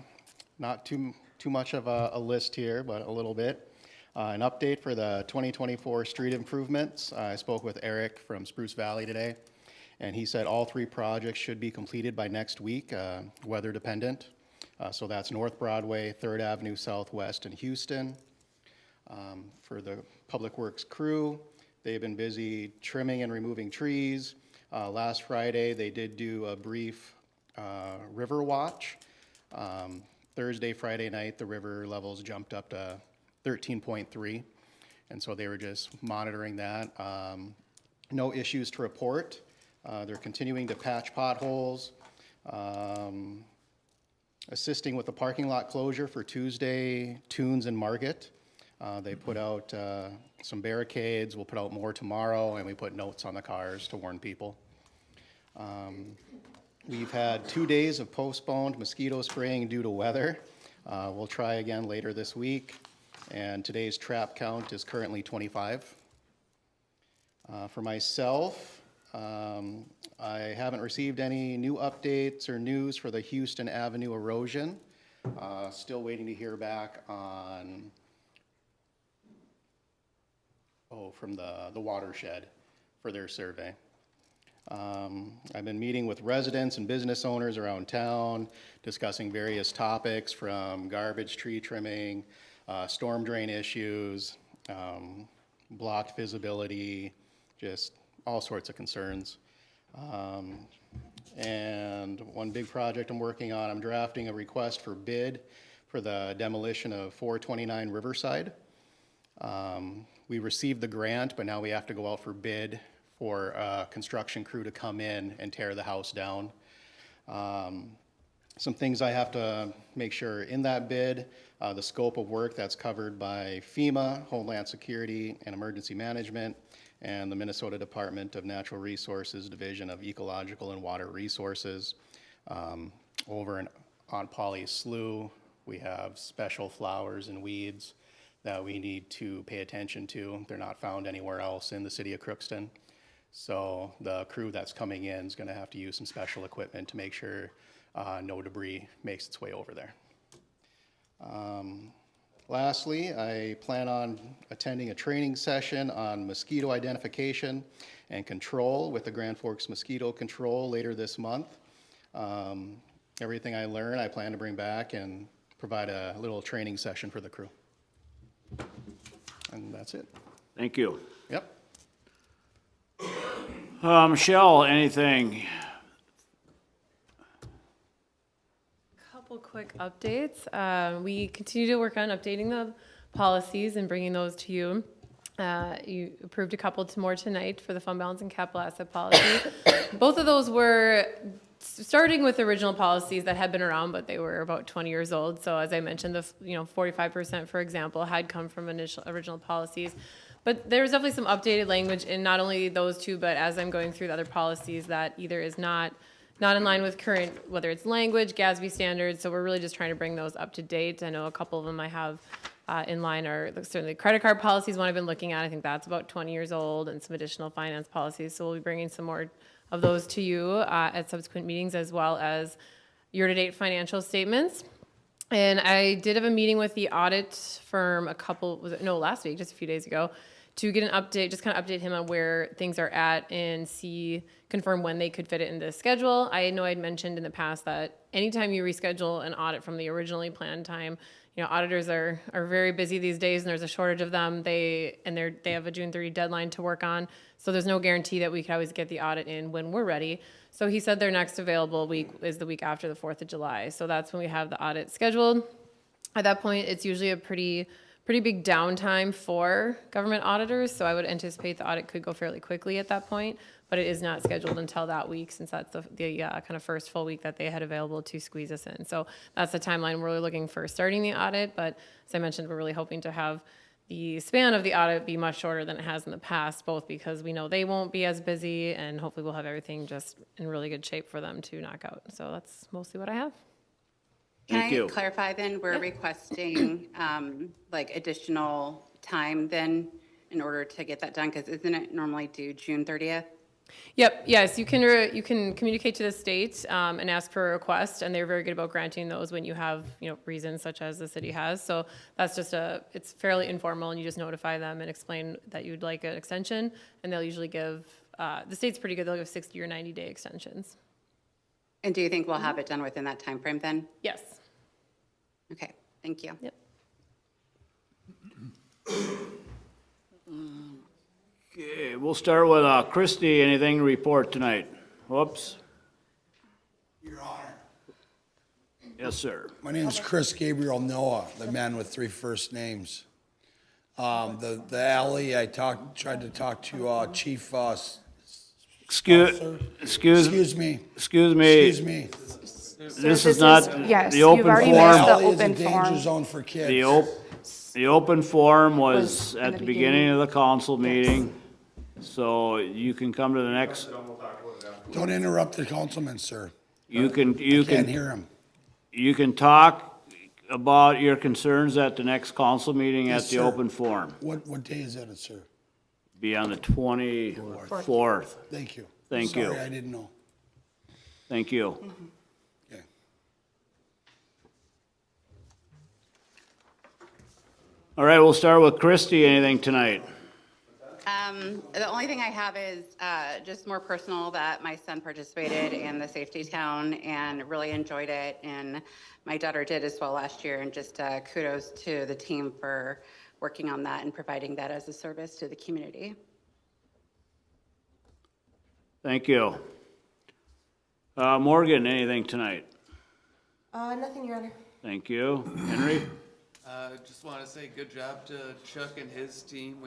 [SPEAKER 15] not too much of a list here, but a little bit. An update for the 2024 street improvements. I spoke with Eric from Spruce Valley today, And he said all 3 projects should be completed by next week, weather dependent. So that's North Broadway, 3rd Avenue Southwest in Houston. For the Public Works crew, they've been busy trimming and removing trees. Last Friday, they did do a brief river watch. Thursday, Friday night, the river levels jumped up to 13.3, and so they were just monitoring that. No issues to report. They're continuing to patch potholes, assisting with the parking lot closure for Tuesday, Tunes and Margate. They put out some barricades. We'll put out more tomorrow, and we put notes on the cars to warn people. We've had 2 days of postponed mosquito spraying due to weather. We'll try again later this week, and today's trap count is currently 25. For myself, I haven't received any new updates or news for the Houston Avenue erosion. Still waiting to hear back on from the watershed for their survey. I've been meeting with residents and business owners around town, discussing various topics from garbage, tree trimming, storm drain issues, blocked visibility, just all sorts of concerns. And one big project I'm working on, I'm drafting a request for bid for the demolition of 429 Riverside. We received the grant, but now we have to go out for bid for a construction crew to come in and tear the house down. Some things I have to make sure in that bid, the scope of work that's covered by FEMA, Homeland Security and Emergency Management, and the Minnesota Department of Natural Resources Division of Ecological and Water Resources. Over on Polly Slough, we have special flowers and weeds that we need to pay attention to. They're not found anywhere else in the city of Crookston. So the crew that's coming in is gonna have to use some special equipment to make sure no debris makes its way over there. Lastly, I plan on attending a training session on mosquito identification and control with the Grand Forks Mosquito Control later this month. Everything I learn, I plan to bring back and provide a little training session for the crew. And that's it.
[SPEAKER 1] Thank you.
[SPEAKER 15] Yep.
[SPEAKER 1] Michelle, anything?
[SPEAKER 10] Couple quick updates. We continue to work on updating the policies and bringing those to you. You approved a couple more tonight for the fund balance and capital asset policy. Both of those were starting with original policies that had been around, but they were about 20 years old. So as I mentioned, the 45%, for example, had come from original policies. But there's definitely some updated language in not only those two, but as I'm going through the other policies that either is not in line with current, whether it's language, GASB standards. So we're really just trying to bring those up to date. I know a couple of them I have in line are certainly credit card policies, one I've been looking at. I think that's about 20 years old, and some additional finance policies. So we'll be bringing some more of those to you at subsequent meetings, as well as year-to-date financial statements. And I did have a meeting with the audit firm last week, just a few days ago, to get an update, just kind of update him on where things are at and confirm when they could fit it into the schedule. I know I'd mentioned in the past that anytime you reschedule an audit from the originally planned time, auditors are very busy these days, and there's a shortage of them. They have a June 30 deadline to work on, so there's no guarantee that we could always get the audit in when we're ready. So he said their next available week is the week after the 4th of July. So that's when we have the audit scheduled. At that point, it's usually a pretty big downtime for government auditors, so I would anticipate the audit could go fairly quickly at that point, but it is not scheduled until that week, since that's the kind of first full week that they had available to squeeze us in. So that's the timeline we're really looking for starting the audit, but as I mentioned, we're really hoping to have the span of the audit be much shorter than it has in the past, both because we know they won't be as busy, and hopefully we'll have everything just in really good shape for them to knock out. So that's mostly what I have.
[SPEAKER 1] Thank you.
[SPEAKER 8] Can I clarify then, we're requesting additional time then in order to get that done? Because isn't it normally due June 30th?
[SPEAKER 10] Yep. Yes, you can communicate to the state and ask for a request, and they're very good about granting those when you have reasons such as the city has. So that's just it's fairly informal, and you just notify them and explain that you'd like an extension, and they'll usually give the state's pretty good. They'll give 60 or 90-day extensions.
[SPEAKER 8] And do you think we'll have it done within that time frame then?
[SPEAKER 10] Yes.
[SPEAKER 8] Okay, thank you.
[SPEAKER 10] Yep.
[SPEAKER 1] Okay, we'll start with Christie. Anything to report tonight? Whoops.
[SPEAKER 16] Your Honor.
[SPEAKER 1] Yes, sir.
[SPEAKER 16] My name is Chris Gabriel Noah, the man with 3 first names. The alley, I tried to talk to Chief,
[SPEAKER 1] Excuse
[SPEAKER 16] me.
[SPEAKER 1] Excuse me.
[SPEAKER 16] Excuse me.
[SPEAKER 1] This is not
[SPEAKER 3] yes,
[SPEAKER 1] the open
[SPEAKER 3] you've already
[SPEAKER 1] forum.
[SPEAKER 3] missed the
[SPEAKER 16] Alley is a
[SPEAKER 3] open
[SPEAKER 16] danger
[SPEAKER 3] forum.
[SPEAKER 16] zone for kids.
[SPEAKER 1] The open forum was
[SPEAKER 3] Was in
[SPEAKER 1] at
[SPEAKER 3] the
[SPEAKER 1] the beginning of the council
[SPEAKER 3] Yes.
[SPEAKER 1] meeting. So you can come to the next,
[SPEAKER 16] Don't interrupt the councilman, sir.
[SPEAKER 1] you
[SPEAKER 16] Can't
[SPEAKER 1] can,
[SPEAKER 16] hear him.
[SPEAKER 1] you can talk about your concerns at the next council meeting at
[SPEAKER 16] Yes,
[SPEAKER 1] the
[SPEAKER 16] sir.
[SPEAKER 1] open forum.
[SPEAKER 16] What day is that, sir?
[SPEAKER 1] Be on the 24th.
[SPEAKER 16] Thank you.
[SPEAKER 1] Thank you.
[SPEAKER 16] Sorry, I didn't know.
[SPEAKER 1] Thank you.
[SPEAKER 16] Okay.
[SPEAKER 1] All right, we'll start with Christie. Anything tonight?
[SPEAKER 8] The only thing I have is just more personal, that my son participated in the Safety Town and really enjoyed it, and my daughter did as well last year, and just kudos to the team for working on that and providing that as a service to the community.
[SPEAKER 1] Thank you. Morgan, anything tonight?
[SPEAKER 2] Nothing, Your Honor.
[SPEAKER 1] Thank you. Henry?
[SPEAKER 17] Just want to say good job to Chuck and his team.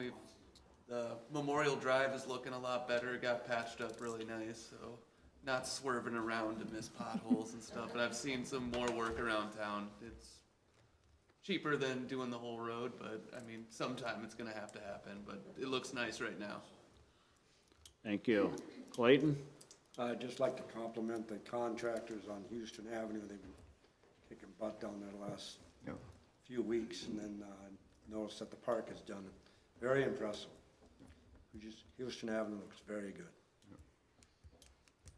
[SPEAKER 17] The Memorial Drive is looking a lot better. It got patched up really nice, so not swerving around to miss potholes and stuff. And I've seen some more work around town. It's cheaper than doing the whole road, but I mean, sometime it's gonna have to happen, but it looks nice right now.
[SPEAKER 1] Thank you. Clayton?
[SPEAKER 6] I'd just like to compliment the contractors on Houston Avenue. They've been kicking butt down there the last few weeks, and then noticed that the park is done. Very impressive. Houston Avenue looks very good.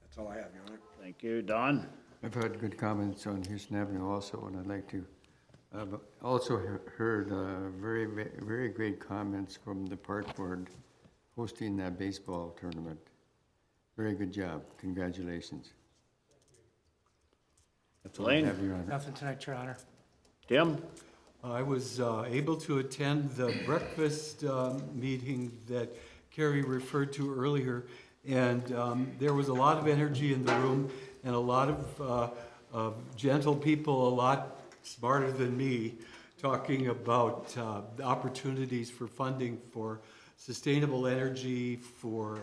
[SPEAKER 6] That's all I have, Your Honor.
[SPEAKER 1] Thank you. Don?
[SPEAKER 12] I've had good comments on Houston Avenue also, and I'd like to, I've also heard very, very great comments from the park board hosting that baseball tournament. Very good job. Congratulations. That's all I have, Your Honor.
[SPEAKER 9] Nothing tonight, Your Honor.
[SPEAKER 1] Tim?
[SPEAKER 4] I was able to attend the breakfast meeting that Carrie referred to earlier, and there was a lot of energy in the room and a lot of gentle people, a lot smarter than me, talking about the opportunities for funding for sustainable energy, for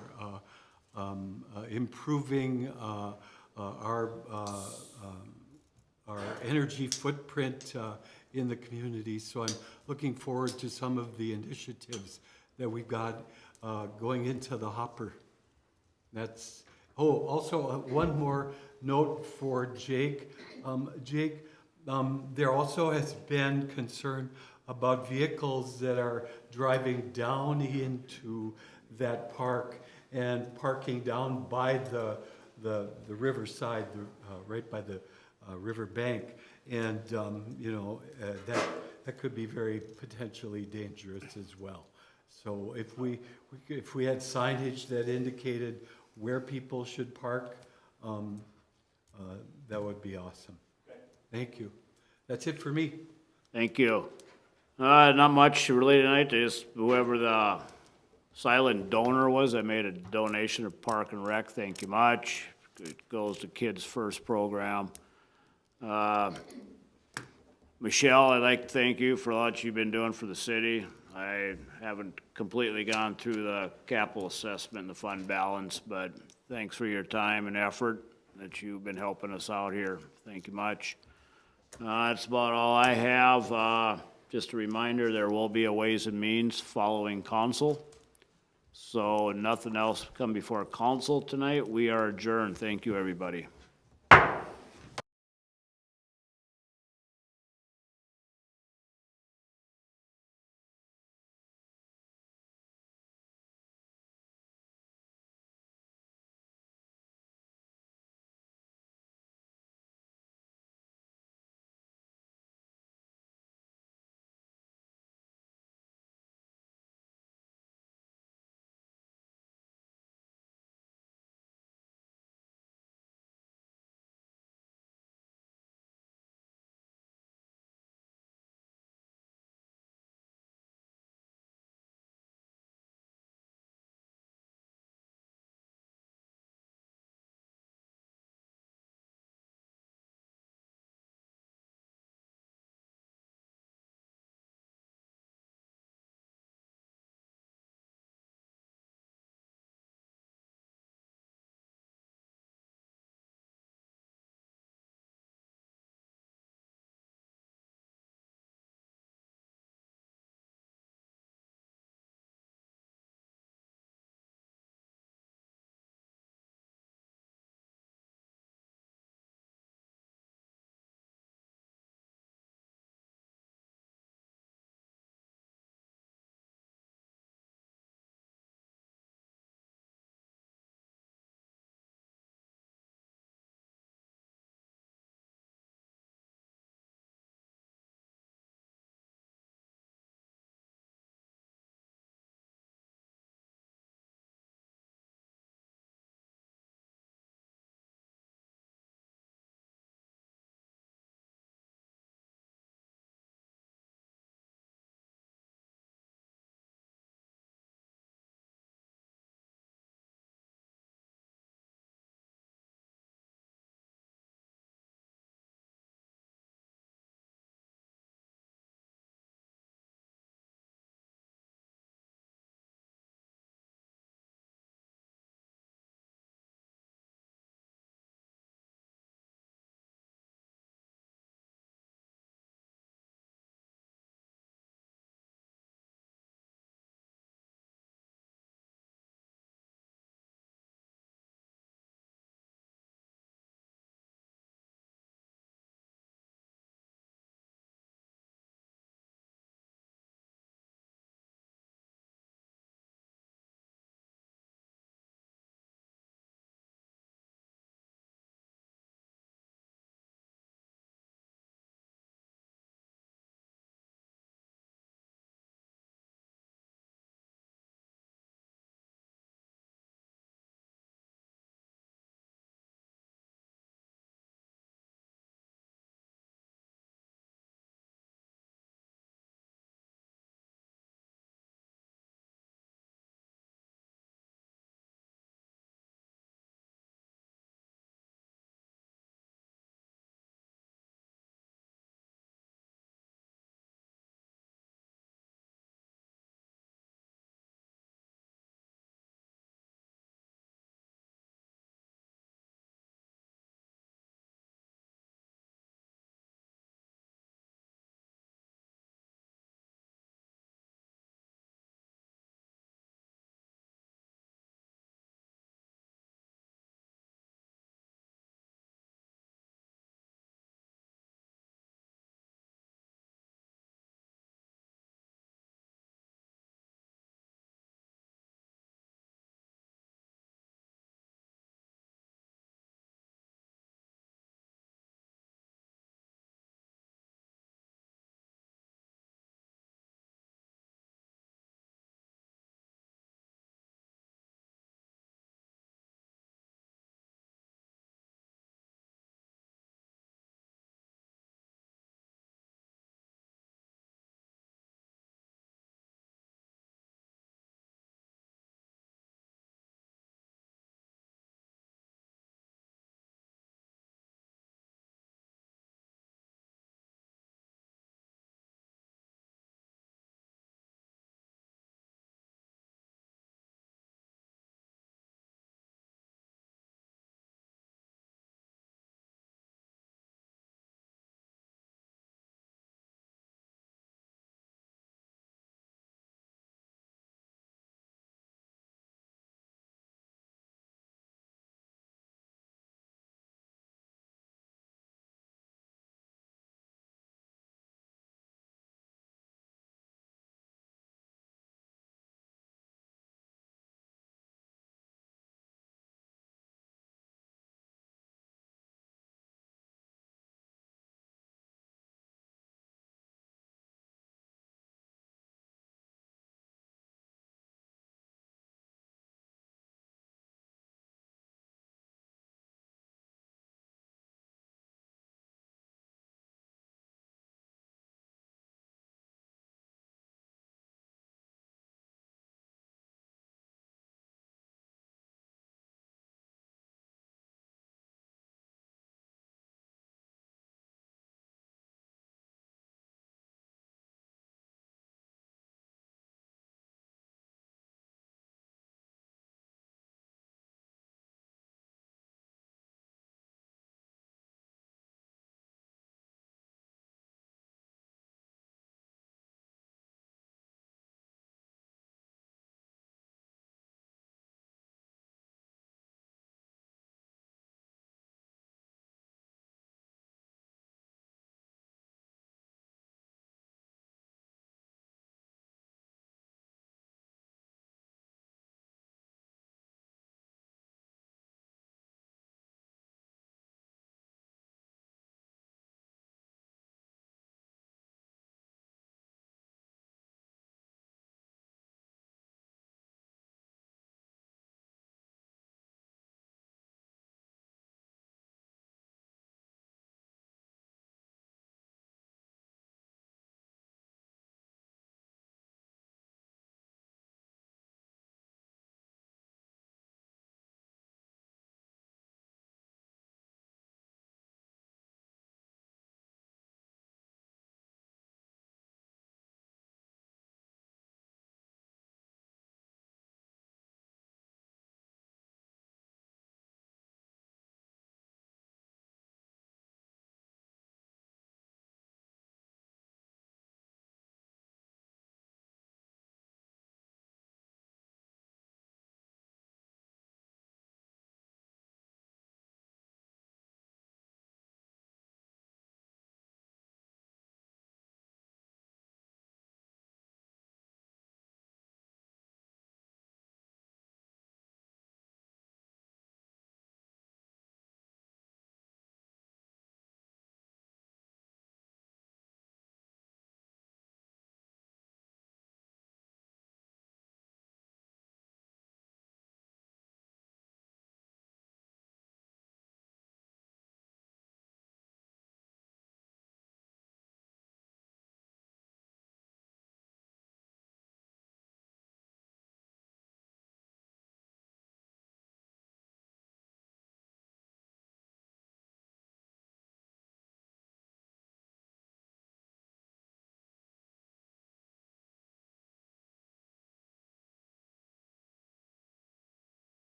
[SPEAKER 4] improving our energy footprint in the community. So I'm looking forward to some of the initiatives that we've got going into the hopper. That's, also one more note for Jake. Jake, there also has been concern about vehicles that are driving down into that park and parking down by the riverside, right by the river bank. And, that could be very potentially dangerous as well. So if we had signage that indicated where people should park, that would be awesome. Thank you. That's it for me.
[SPEAKER 1] Thank you. Not much related tonight, just whoever the silent donor was that made a donation of Park and Rec, thank you much. It goes to Kids First program. Michelle, I'd like to thank you for all that you've been doing for the city. I haven't completely gone through the capital assessment and the fund balance, but thanks for your time and effort that you've been helping us out here. Thank you much. That's about all I have. Just a reminder, there will be a Ways and Means following council. So nothing else come before council tonight. We are adjourned. Thank you, everybody.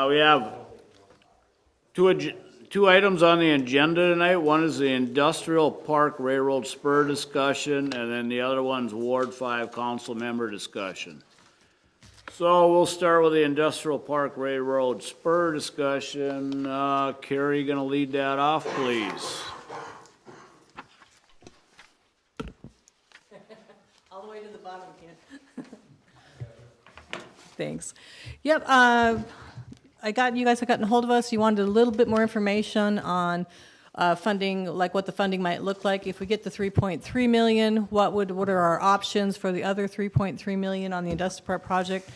[SPEAKER 1] We have two items on the agenda tonight. One is the Industrial Park Railroad Spur discussion, and then the other one's Ward 5 council member discussion. So we'll start with the Industrial Park Railroad Spur discussion. Carrie, gonna lead that off, please.
[SPEAKER 18] All the way to the bottom again. Thanks. Yep, you guys have gotten a hold of us. You wanted a little bit more information on funding, like what the funding might look like. If we get the 3.3 million, what are our options for the other 3.3 million on the Industrial Park project?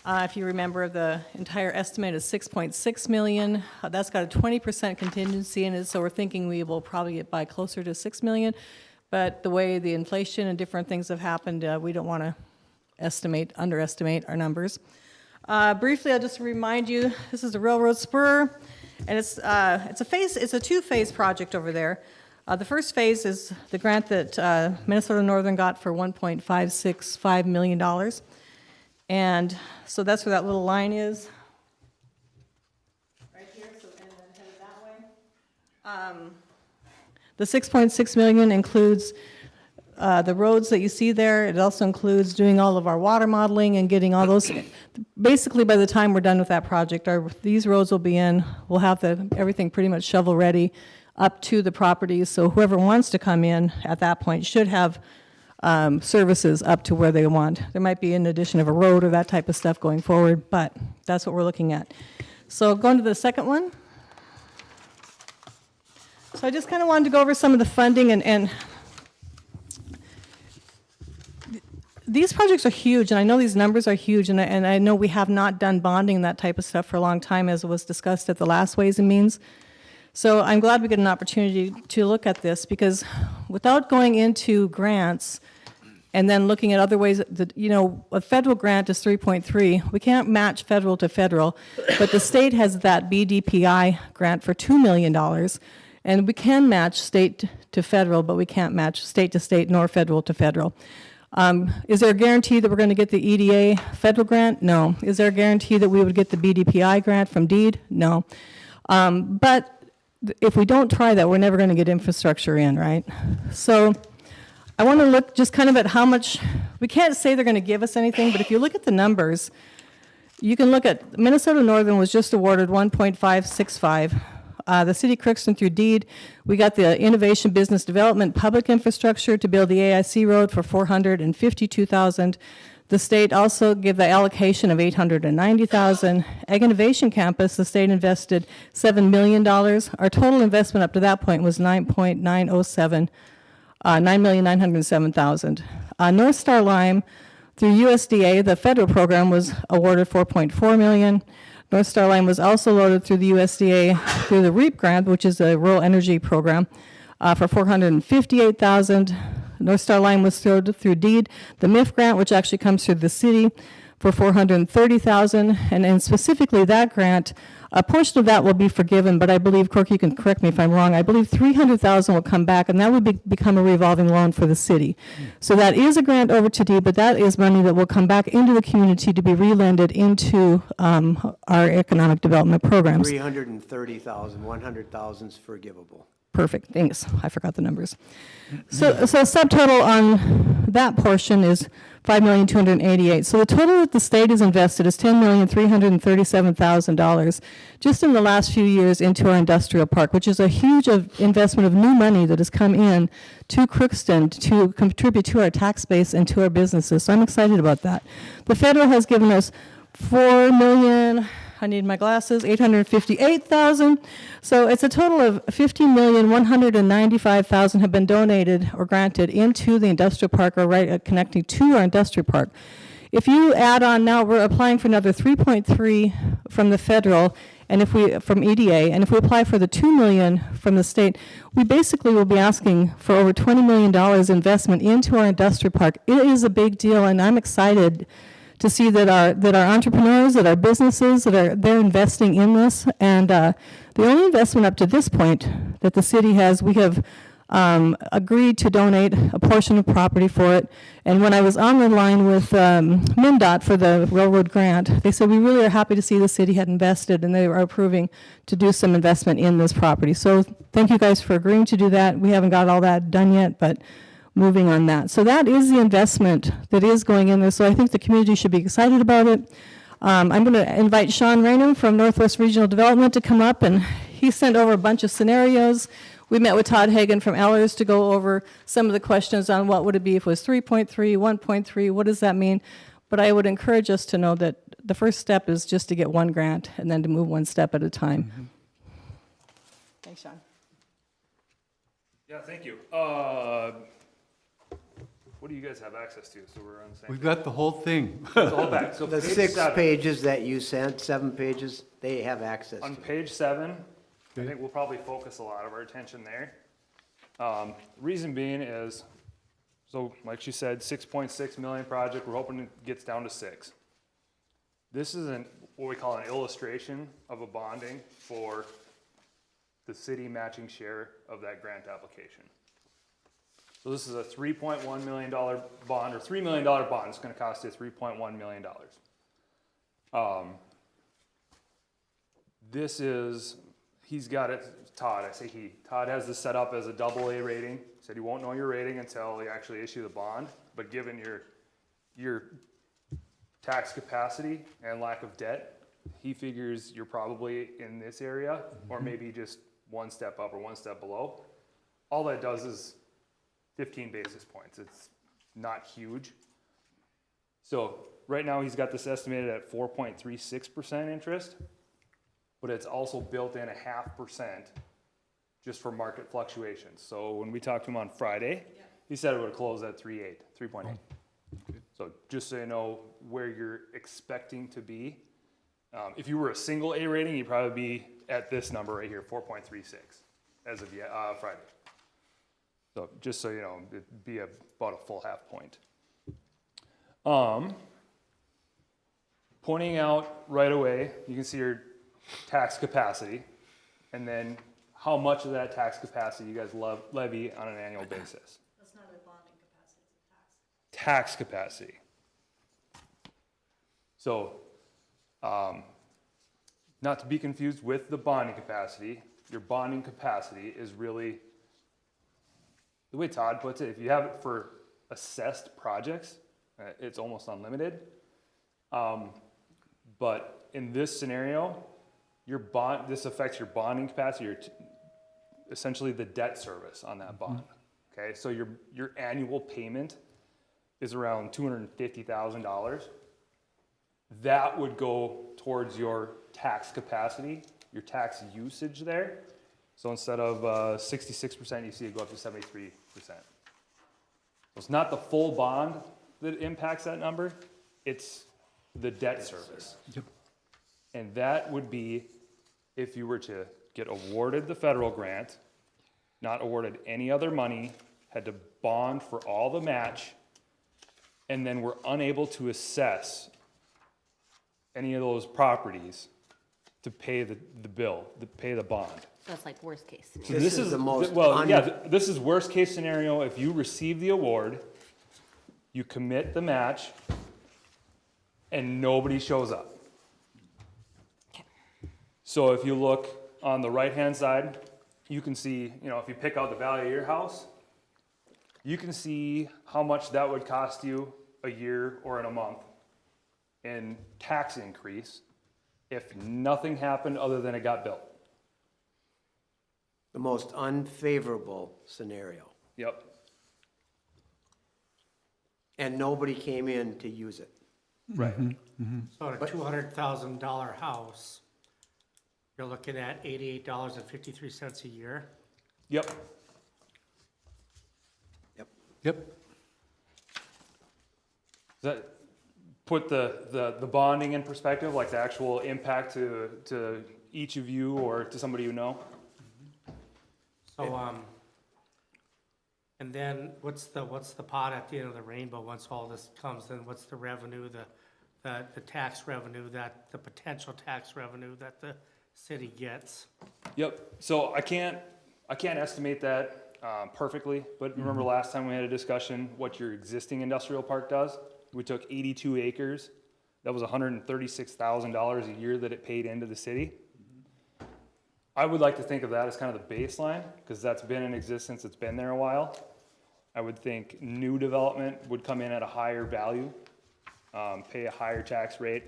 [SPEAKER 18] If you remember, the entire estimate is 6.6 million. That's got a 20% contingency in it, so we're thinking we will probably get by closer to 6 million. But the way the inflation and different things have happened, we don't want to underestimate our numbers. Briefly, I'll just remind you, this is the Railroad Spur, and it's a two-phase project over there. The first phase is the grant that Minnesota Northern got for $1.565 million. And so that's where that little line is. Right here, so and then headed that way. The 6.6 million includes the roads that you see there. It also includes doing all of our water modeling and getting all those. Basically, by the time we're done with that project, these roads will be in. We'll have everything pretty much shovel ready up to the properties. So whoever wants to come in at that point should have services up to where they want. There might be an addition of a road or that type of stuff going forward, but that's what we're looking at. So going to the second one. So I just kind of wanted to go over some of the funding and these projects are huge, and I know these numbers are huge, and I know we have not done bonding and that type of stuff for a long time, as was discussed at the last Ways and Means. So I'm glad we get an opportunity to look at this, because without going into grants and then looking at other ways, a federal grant is 3.3. We can't match federal to federal, but the state has that BDPI grant for $2 million, and we can match state to federal, but we can't match state to state nor federal to federal. Is there a guarantee that we're going to get the EDA federal grant? No. Is there a guarantee that we would get the BDPI grant from DEED? No. But if we don't try that, we're never going to get infrastructure in, right? So I want to look just kind of at how much, we can't say they're going to give us anything, but if you look at the numbers, you can look at Minnesota Northern was just awarded 1.565. The city of Crookston through DEED, we got the Innovation Business Development Public Infrastructure to build the AIC Road for $452,000. The state also gave the allocation of $890,000. Ag Innovation Campus, the state invested $7 million. Our total investment up to that point was $9,907,000. North Star Lime, through USDA, the federal program was awarded $4.4 million. North Star Lime was also loaded through the USDA through the REAP grant, which is a rural energy program, for $458,000. North Star Lime was through DEED, the MIF grant, which actually comes through the city, for $430,000, and specifically that grant, a portion of that will be forgiven, but I believe, Corky, you can correct me if I'm wrong, I believe $300,000 will come back, and that would become a revolving loan for the city. So that is a grant over to DEED, but that is money that will come back into the community to be relended into our economic development programs.
[SPEAKER 7] 330,000, 100,000 is forgivable.
[SPEAKER 18] Perfect, thanks. I forgot the numbers. So subtotal on that portion is $5,288,000. So the total that the state has invested is $10,337,000 just in the last few years into our industrial park, which is a huge investment of new money that has come in to Crookston to contribute to our tax base and to our businesses. So I'm excited about that. The federal has given us $858,000. So it's a total of $15,195,000 have been donated or granted into the industrial park or connecting to our industrial park. If you add on now, we're applying for another 3.3 from the federal and from EDA, and if we apply for the $2 million from the state, we basically will be asking for over $20 million investment into our industrial park. It is a big deal, and I'm excited to see that our entrepreneurs, that our businesses, they're investing in this. And the only investment up to this point that the city has, we have agreed to donate a portion of property for it. And when I was on the line with MnDOT for the railroad grant, they said, we really are happy to see the city had invested, and they were approving to do some investment in this property. So thank you guys for agreeing to do that. We haven't got all that done yet, but moving on that. So that is the investment that is going in there. So I think the community should be excited about it. I'm going to invite Sean Raynham from Northwest Regional Development to come up, and he sent over a bunch of scenarios. We met with Todd Hagan from Ellers to go over some of the questions on what would it be if it was 3.3, 1.3, what does that mean? But I would encourage us to know that the first step is just to get one grant and then to move one step at a time. Thanks, Sean.
[SPEAKER 14] Yeah, thank you. What do you guys have access to, so we're on the same?
[SPEAKER 4] We've got the whole thing.
[SPEAKER 14] The whole back, so
[SPEAKER 7] The
[SPEAKER 14] page
[SPEAKER 7] 6
[SPEAKER 14] 7.
[SPEAKER 7] pages that you sent, 7 pages, they have access
[SPEAKER 14] On
[SPEAKER 7] to.
[SPEAKER 14] page 7, I think we'll probably focus a lot of our attention there. Reason being is, so like she said, 6.6 million project, we're hoping it gets down to 6. This is what we call an illustration of a bonding for the city matching share of that grant application. So this is a $3.1 million bond, or $3 million bond. It's going to cost you $3.1 million. This is, he's got it, Todd, I say he. Todd has this set up as a AA rating. He said he won't know your rating until you actually issue the bond. But given your tax capacity and lack of debt, he figures you're probably in this area, or maybe just one step up or one step below. All that does is 15 basis points. It's not huge. So right now he's got this estimated at 4.36% interest, but it's also built in 0.5% just for market fluctuations. So when we talked to him on Friday, he said it would close at 3.8. So just so you know where you're expecting to be. If you were a single A rating, you'd probably be at this number right here, 4.36 as of Friday. So just so you know, it'd be about a full half point. Pointing out right away, you can see your tax capacity, and then how much of that tax capacity you guys levy on an annual basis.
[SPEAKER 18] That's not a bonding capacity, it's a
[SPEAKER 14] Tax capacity. So, not to be confused with the bonding capacity, your bonding capacity is really, the way Todd puts it, if you have it for assessed projects, it's almost unlimited. But in this scenario, this affects your bonding capacity, essentially the debt service on that bond. Okay, so your annual payment is around $250,000. That would go towards your tax capacity, your tax usage there. So instead of 66%, you see it go up to 73%. So it's not the full bond that impacts that number, it's the debt service.
[SPEAKER 4] Yep.
[SPEAKER 14] And that would be if you were to get awarded the federal grant, not awarded any other money, had to bond for all the match, and then were unable to assess any of those properties to pay the bill, to pay the bond.
[SPEAKER 2] So it's like worst case
[SPEAKER 14] So
[SPEAKER 2] scenario.
[SPEAKER 7] This is the most
[SPEAKER 14] this is worst case scenario. If you receive the award, you commit the match, and nobody shows up. So if you look on the right-hand side, you can see, if you pick out the value of your house, you can see how much that would cost you a year or in a month in tax increase if nothing happened other than it got built.
[SPEAKER 7] The most unfavorable scenario.
[SPEAKER 14] Yep.
[SPEAKER 7] And nobody came in to use it.
[SPEAKER 14] Right.
[SPEAKER 9] So at a $200,000 house, you're looking at $88.53 a year.
[SPEAKER 14] Yep.
[SPEAKER 4] Yep.
[SPEAKER 14] Does that put the bonding in perspective, like the actual impact to each of you or to somebody you know?
[SPEAKER 9] So, and then what's the pot at the end of the rainbow once all this comes? Then what's the revenue, the tax revenue, the potential tax revenue that the city gets?
[SPEAKER 14] Yep. So I can't estimate that perfectly, but remember last time we had a discussion, what your existing industrial park does? We took 82 acres, that was $136,000 a year that it paid into the city. I would like to think of that as kind of the baseline, because that's been in existence, it's been there a while. I would think new development would come in at a higher value, pay a higher tax rate.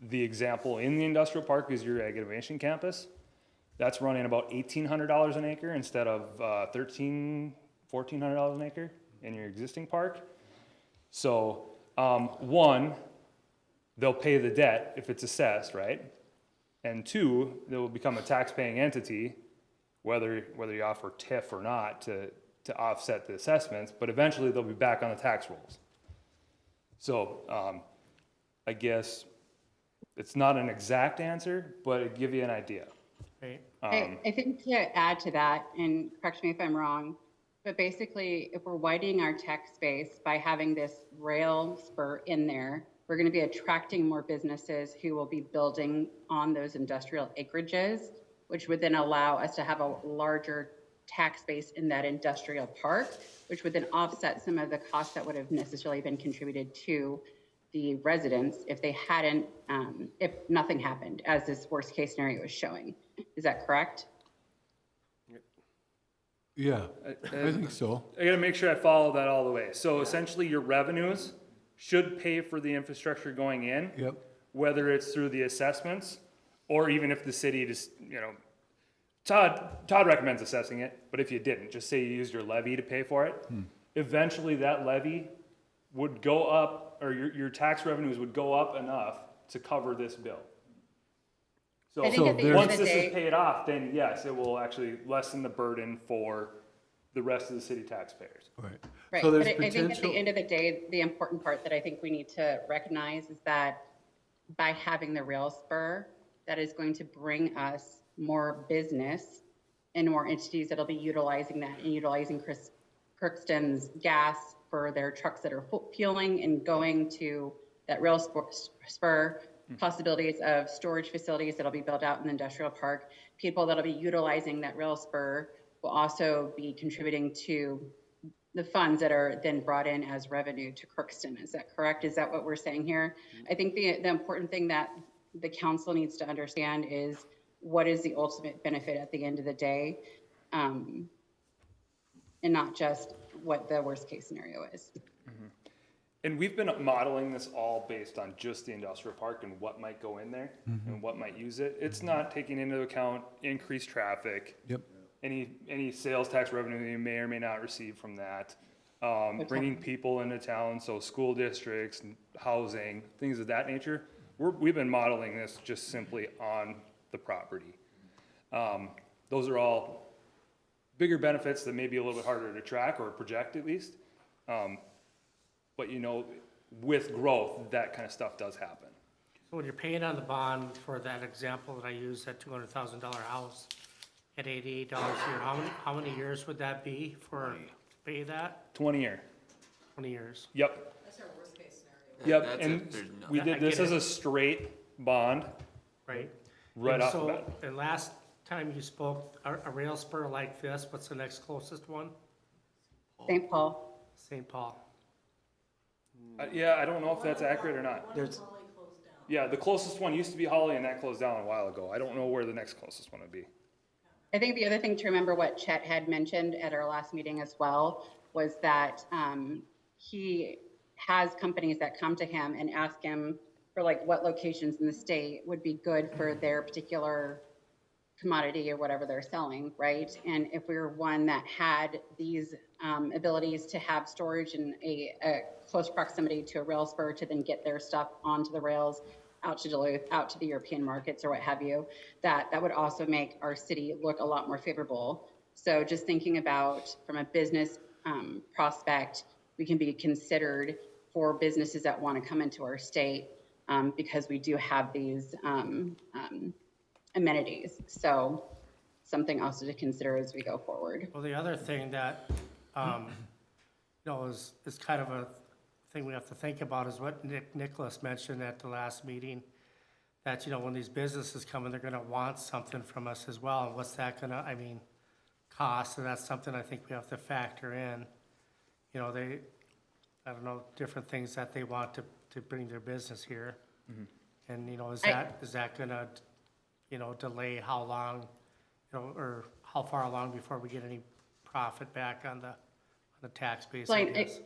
[SPEAKER 14] The example in the industrial park is your Ag Innovation Campus. That's running about $1,800 an acre instead of $1,400 an acre in your existing park. So, one, they'll pay the debt if it's assessed, right? And two, they will become a tax-paying entity, whether you offer TIF or not to offset the assessments, but eventually they'll be back on the tax rolls. So, I guess it's not an exact answer, but it give you an idea.
[SPEAKER 9] Right.
[SPEAKER 8] I think to add to that, and correct me if I'm wrong, but basically, if we're widening our tax base by having this rail spur in there, we're going to be attracting more businesses who will be building on those industrial acreages, which would then allow us to have a larger tax base in that industrial park, which would then offset some of the costs that would have necessarily been contributed to the residents if they hadn't, if nothing happened, as this worst case scenario is showing. Is that correct?
[SPEAKER 4] Yeah, I think so.
[SPEAKER 14] I gotta make sure I follow that all the way. So essentially, your revenues should pay for the infrastructure going in.
[SPEAKER 4] Yep.
[SPEAKER 14] Whether it's through the assessments, or even if the city just, Todd recommends assessing it, but if you didn't, just say you used your levy to pay for it, eventually that levy would go up, or your tax revenues would go up enough to cover this bill. So
[SPEAKER 8] I think at the end
[SPEAKER 14] once
[SPEAKER 8] of the
[SPEAKER 14] this
[SPEAKER 8] day-
[SPEAKER 14] is paid off, then yes, it will actually lessen the burden for the rest of the city taxpayers.
[SPEAKER 4] Right.
[SPEAKER 8] Right,
[SPEAKER 4] So
[SPEAKER 8] but
[SPEAKER 4] there's
[SPEAKER 8] I think at
[SPEAKER 4] potential.
[SPEAKER 8] the end of the day, the important part that I think we need to recognize is that by having the rail spur, that is going to bring us more business and more entities that'll be utilizing that and utilizing Crookston's gas for their trucks that are fueling and going to that rail spur, possibilities of storage facilities that'll be built out in the industrial park. People that'll be utilizing that rail spur will also be contributing to the funds that are then brought in as revenue to Crookston. Is that correct? Is that what we're saying here? I think the important thing that the council needs to understand is what is the ultimate benefit at the end of the day, and not just what the worst case scenario is.
[SPEAKER 14] And we've been modeling this all based on just the industrial park and what might go in there and what might use it. It's not taking into account increased traffic.
[SPEAKER 4] Yep.
[SPEAKER 14] Any sales tax revenue that you may or may not receive from that. Bringing people into town, so school districts, housing, things of that nature. We've been modeling this just simply on the property. Those are all bigger benefits that may be a little bit harder to track or project at least. But with growth, that kind of stuff does happen.
[SPEAKER 9] So when you're paying on the bond for that example that I used, that $200,000 house at $88 a year, how many years would that be to pay that?
[SPEAKER 14] 20 year.
[SPEAKER 9] 20 years.
[SPEAKER 14] Yep.
[SPEAKER 2] That's our worst case scenario.
[SPEAKER 14] Yep,
[SPEAKER 17] That's
[SPEAKER 14] and
[SPEAKER 17] if there's no-
[SPEAKER 14] we
[SPEAKER 9] I
[SPEAKER 14] did this
[SPEAKER 9] get
[SPEAKER 14] as
[SPEAKER 9] it.
[SPEAKER 14] a straight bond.
[SPEAKER 9] Right?
[SPEAKER 14] Right
[SPEAKER 9] And
[SPEAKER 14] off the
[SPEAKER 9] so,
[SPEAKER 14] bat.
[SPEAKER 9] and last time you spoke, a rail spur like this, what's the next closest one?
[SPEAKER 8] St. Paul.
[SPEAKER 9] St. Paul.
[SPEAKER 14] Yeah, I don't know if that's accurate or not. Yeah, the closest one used to be Holly, and that closed down a while ago. I don't know where the next closest one would be.
[SPEAKER 8] I think the other thing to remember, what Chet had mentioned at our last meeting as well, was that he has companies that come to him and ask him for what locations in the state would be good for their particular commodity or whatever they're selling, right? And if we were one that had these abilities to have storage in a close proximity to a rail spur to then get their stuff onto the rails, out to Duluth, out to the European markets or what have you, that would also make our city look a lot more favorable. So just thinking about from a business prospect, we can be considered for businesses that want to come into our state because we do have these amenities. So something also to consider as we go forward.
[SPEAKER 9] Well, the other thing that, is kind of a thing we have to think about is what Nicholas mentioned at the last meeting, that, when these businesses come in, they're gonna want something from us as well. And what's that gonna, costs, and that's something I think we have to factor in. You know, I don't know, different things that they want to bring their business here. And, you know, is that gonna, you know, delay how long, you know, or how far along before we get any profit back on the tax base, I guess?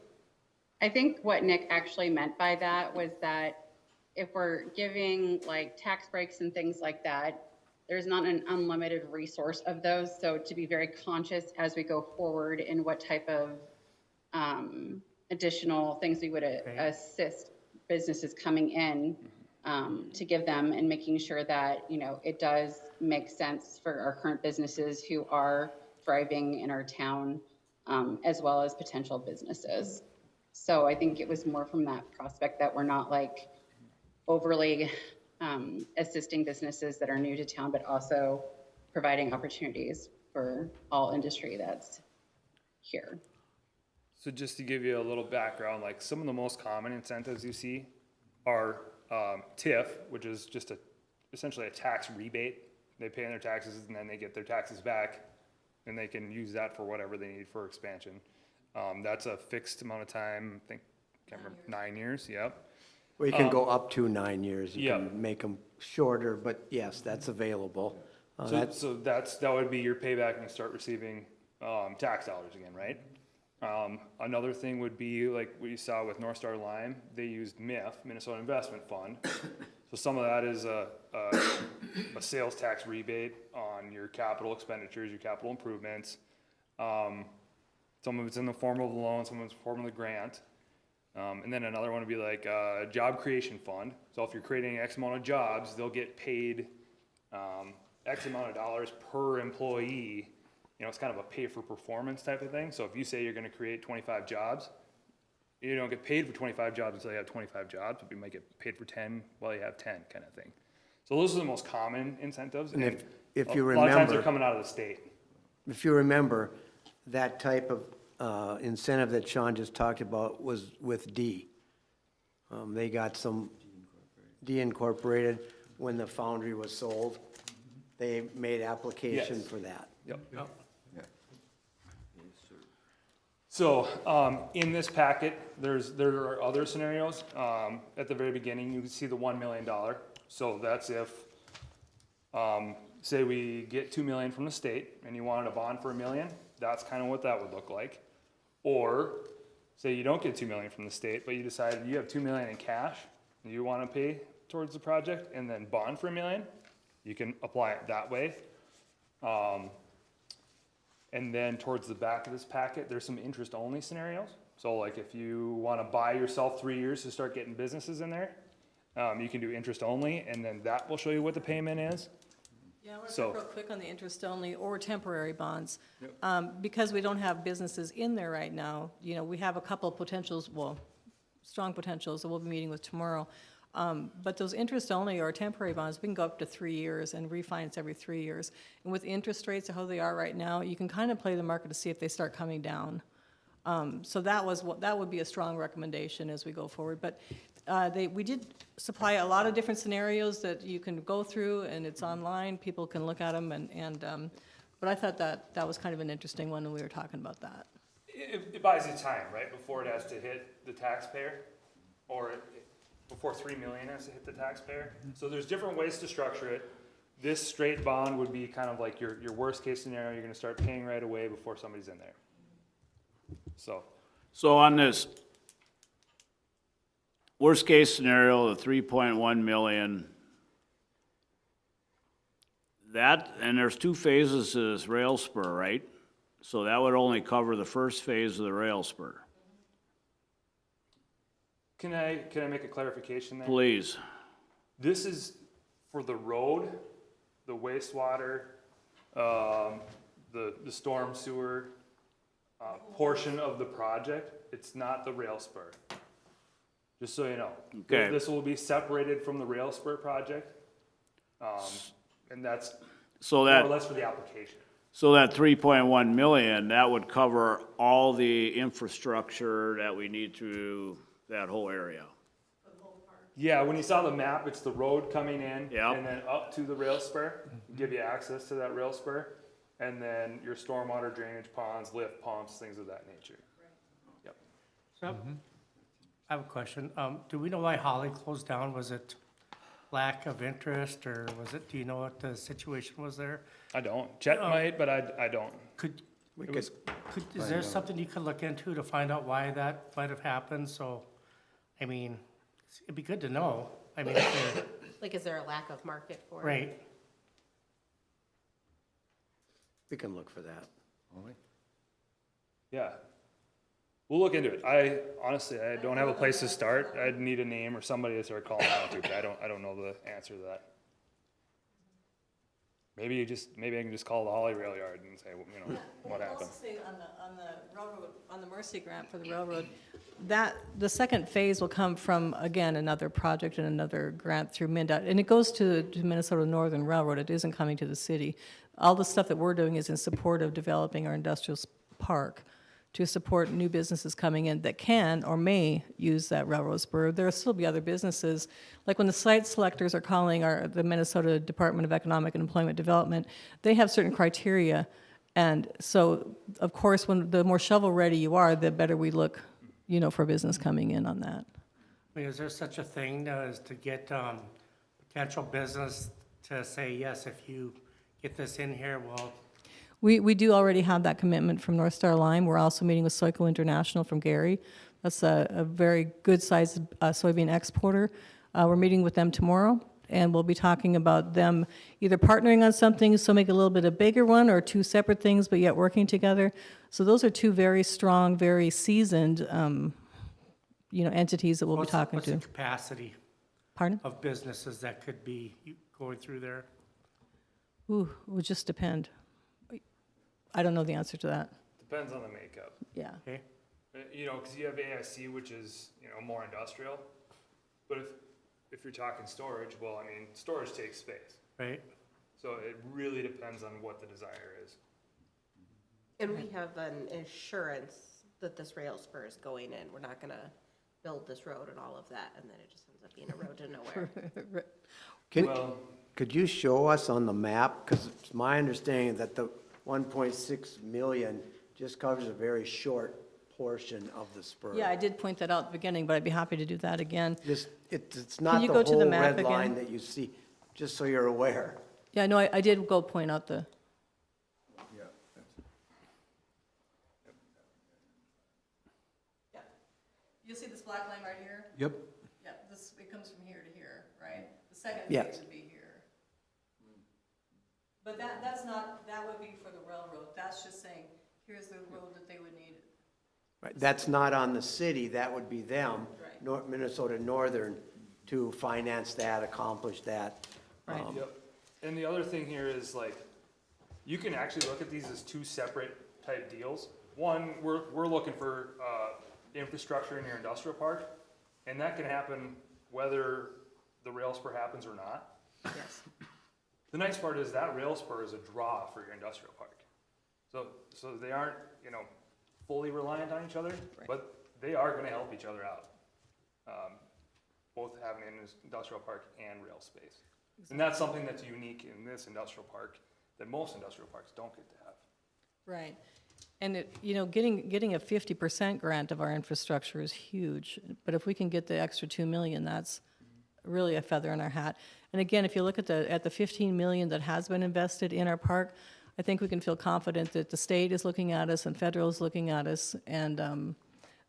[SPEAKER 8] I think what Nick actually meant by that was that if we're giving like tax breaks and things like that, there's not an unlimited resource of those. So to be very conscious as we go forward in what type of additional things we would assist businesses coming in to give them, and making sure that, you know, it does make sense for our current businesses who are thriving in our town, as well as potential businesses. So I think it was more from that prospect that we're not like overly assisting businesses that are new to town, but also providing opportunities for all industry that's here.
[SPEAKER 14] So just to give you a little background, like some of the most common incentives you see are TIF, which is just essentially a tax rebate. They pay in their taxes and then they get their taxes back, and they can use that for whatever they need for expansion. That's a fixed amount of time, I think, can't remember, 9 years, yep.
[SPEAKER 7] Well, you can go up to 9 years. You
[SPEAKER 14] Yep.
[SPEAKER 7] can make them shorter, but yes, that's available.
[SPEAKER 14] So that would be your payback when you start receiving tax dollars again, right? Another thing would be like what you saw with North Star Lime. They used MIF, Minnesota Investment Fund. So some of that is a sales tax rebate on your capital expenditures, your capital improvements. Some of it's in the form of a loan, some of it's in the form of a grant. And then another one would be like a job creation fund. So if you're creating X amount of jobs, they'll get paid X amount of dollars per employee. You know, it's kind of a pay for performance type of thing. So if you say you're going to create 25 jobs, you don't get paid for 25 jobs until you have 25 jobs, but you might get paid for 10 while you have 10 kind of thing. So those are the most common incentives.
[SPEAKER 7] And if you
[SPEAKER 14] a lot of times they're
[SPEAKER 7] remember,
[SPEAKER 14] coming out of the state.
[SPEAKER 7] if you remember, that type of incentive that Sean just talked about was with D. They got some D Incorporated when the foundry was sold. They made application
[SPEAKER 14] Yes.
[SPEAKER 7] for that.
[SPEAKER 14] Yep. So in this packet, there are other scenarios. At the very beginning, you can see the $1 million. So that's if, say we get $2 million from the state and you wanted a bond for $1 million, that's kind of what that would look like. Or say you don't get $2 million from the state, but you decide you have $2 million in cash and you want to pay towards the project and then bond for $1 million, you can apply it that way. And then towards the back of this packet, there's some interest-only scenarios. So like if you want to buy yourself 3 years to start getting businesses in there, you can do interest-only, and then that will show you what the payment is.
[SPEAKER 18] Yeah, I want to real quick on the interest-only or temporary bonds. Because we don't have businesses in there right now, you know, we have a couple of potentials, well, strong potentials that we'll be meeting with tomorrow. But those interest-only or temporary bonds, we can go up to 3 years and refinance every 3 years. And with interest rates how they are right now, you can kind of play the market to see if they start coming down. So that would be a strong recommendation as we go forward. But we did supply a lot of different scenarios that you can go through, and it's online. People can look at them, but I thought that was kind of an interesting one when we were talking about that.
[SPEAKER 14] It buys you time, right, before it has to hit the taxpayer, or before $3 million has to hit the taxpayer. So there's different ways to structure it. This straight bond would be kind of like your worst case scenario. You're going to start paying right away before somebody's in there.
[SPEAKER 1] So on this worst case scenario, the 3.1 million, that, and there's 2 phases to this rail spur, right? So that would only cover the first phase of the rail spur.
[SPEAKER 14] Can I make a clarification there?
[SPEAKER 1] Please.
[SPEAKER 14] This is for the road, the wastewater, the storm sewer portion of the project. It's not the rail spur. Just so you know.
[SPEAKER 1] Okay.
[SPEAKER 14] This will be separated from the rail spur project. And that's
[SPEAKER 1] So
[SPEAKER 14] more
[SPEAKER 1] that,
[SPEAKER 14] or less for the application.
[SPEAKER 1] so that 3.1 million, that would cover all the infrastructure that we need through that whole area.
[SPEAKER 14] Yeah, when you saw the map, it's the road coming in
[SPEAKER 1] Yep.
[SPEAKER 14] and then up to the rail spur, give you access to that rail spur.
[SPEAKER 13] and then your stormwater drainage ponds, lift pumps, things of that nature. Yep.
[SPEAKER 9] So, I have a question. Do we know why Holly closed down? Was it lack of interest, or was it, do you know what the situation was there?
[SPEAKER 13] I don't. Chet might, but I don't.
[SPEAKER 9] Is there something you could look into to find out why that might have happened? So, I mean, it'd be good to know. I mean, if they're,
[SPEAKER 2] Like, is there a lack of market for it?
[SPEAKER 9] right.
[SPEAKER 7] We can look for that.
[SPEAKER 13] Yeah. We'll look into it. I honestly, I don't have a place to start. I'd need a name or somebody to start calling out to, but I don't know the answer to that. Maybe I can just call the Holly Rail Yard and say, you know, what happened.
[SPEAKER 18] Say on the railroad, on the Mercy grant for the railroad, that, the second phase will come from, again, another project and another grant through MnDOT, and it goes to Minnesota Northern Railroad, it isn't coming to the city. All the stuff that we're doing is in support of developing our industrial park, to support new businesses coming in that can or may use that railroad spur. There'll still be other businesses, like when the site selectors are calling the Minnesota Department of Economic and Employment Development, they have certain criteria. And so, of course, when the more shovel-ready you are, the better we look, you know, for business coming in on that.
[SPEAKER 9] I mean, is there such a thing as to get potential business to say, yes, if you get this in here, well,
[SPEAKER 18] We do already have that commitment from North Star Lime. We're also meeting with Soyco International from Gary. That's a very good-sized soybean exporter. We're meeting with them tomorrow, and we'll be talking about them either partnering on something, so make a little bit a bigger one, or two separate things, but yet working together. So those are two very strong, very seasoned, you know, entities that we'll be talking to.
[SPEAKER 9] what's the capacity
[SPEAKER 18] Pardon?
[SPEAKER 9] of businesses that could be going through there?
[SPEAKER 18] Ooh, it would just depend. I don't know the answer to that.
[SPEAKER 13] Depends on the makeup.
[SPEAKER 18] Yeah.
[SPEAKER 9] Okay.
[SPEAKER 13] You know, because you have AIC, which is, you know, more industrial. But if you're talking storage, well, I mean, storage takes space.
[SPEAKER 9] Right.
[SPEAKER 13] So it really depends on what the desire is.
[SPEAKER 2] And we have an assurance that this rail spur is going in. We're not gonna build this road and all of that, and then it just ends up being a road to nowhere.
[SPEAKER 7] Could you show us on the map, because it's my understanding that the 1.6 million just covers a very short portion of the spur.
[SPEAKER 18] Yeah, I did point that out at the beginning, but I'd be happy to do that again.
[SPEAKER 7] It's not
[SPEAKER 18] you
[SPEAKER 7] the
[SPEAKER 18] go to the
[SPEAKER 7] whole
[SPEAKER 18] map
[SPEAKER 7] red line
[SPEAKER 18] again?
[SPEAKER 7] that you see, just so you're aware.
[SPEAKER 18] Yeah, no, I did go point out the, you see this black line right here?
[SPEAKER 4] Yep.
[SPEAKER 18] Yeah, this, it comes from here to here, right? The second
[SPEAKER 7] Yes.
[SPEAKER 18] phase would be here. But that's not, that would be for the railroad. That's just saying, here's the road that they would need.
[SPEAKER 7] Right, that's not on the city, that would be them,
[SPEAKER 18] Right.
[SPEAKER 7] Minnesota Northern, to finance that, accomplish that.
[SPEAKER 18] Right.
[SPEAKER 13] Yep. And the other thing here is like, you can actually look at these as two separate type deals. One, we're looking for infrastructure in your industrial park, and that can happen whether the rail spur happens or not.
[SPEAKER 2] Yes.
[SPEAKER 13] The nice part is that rail spur is a draw for your industrial park. So they aren't, you know, fully reliant on each other, but they are gonna help each other out. Both having an industrial park and rail space. And that's something that's unique in this industrial park that most industrial parks don't get to have.
[SPEAKER 18] Right. And it, you know, getting a 50% grant of our infrastructure is huge. But if we can get the extra 2 million, that's really a feather in our hat. And again, if you look at the 15 million that has been invested in our park, I think we can feel confident that the state is looking at us and federal is looking at us. And,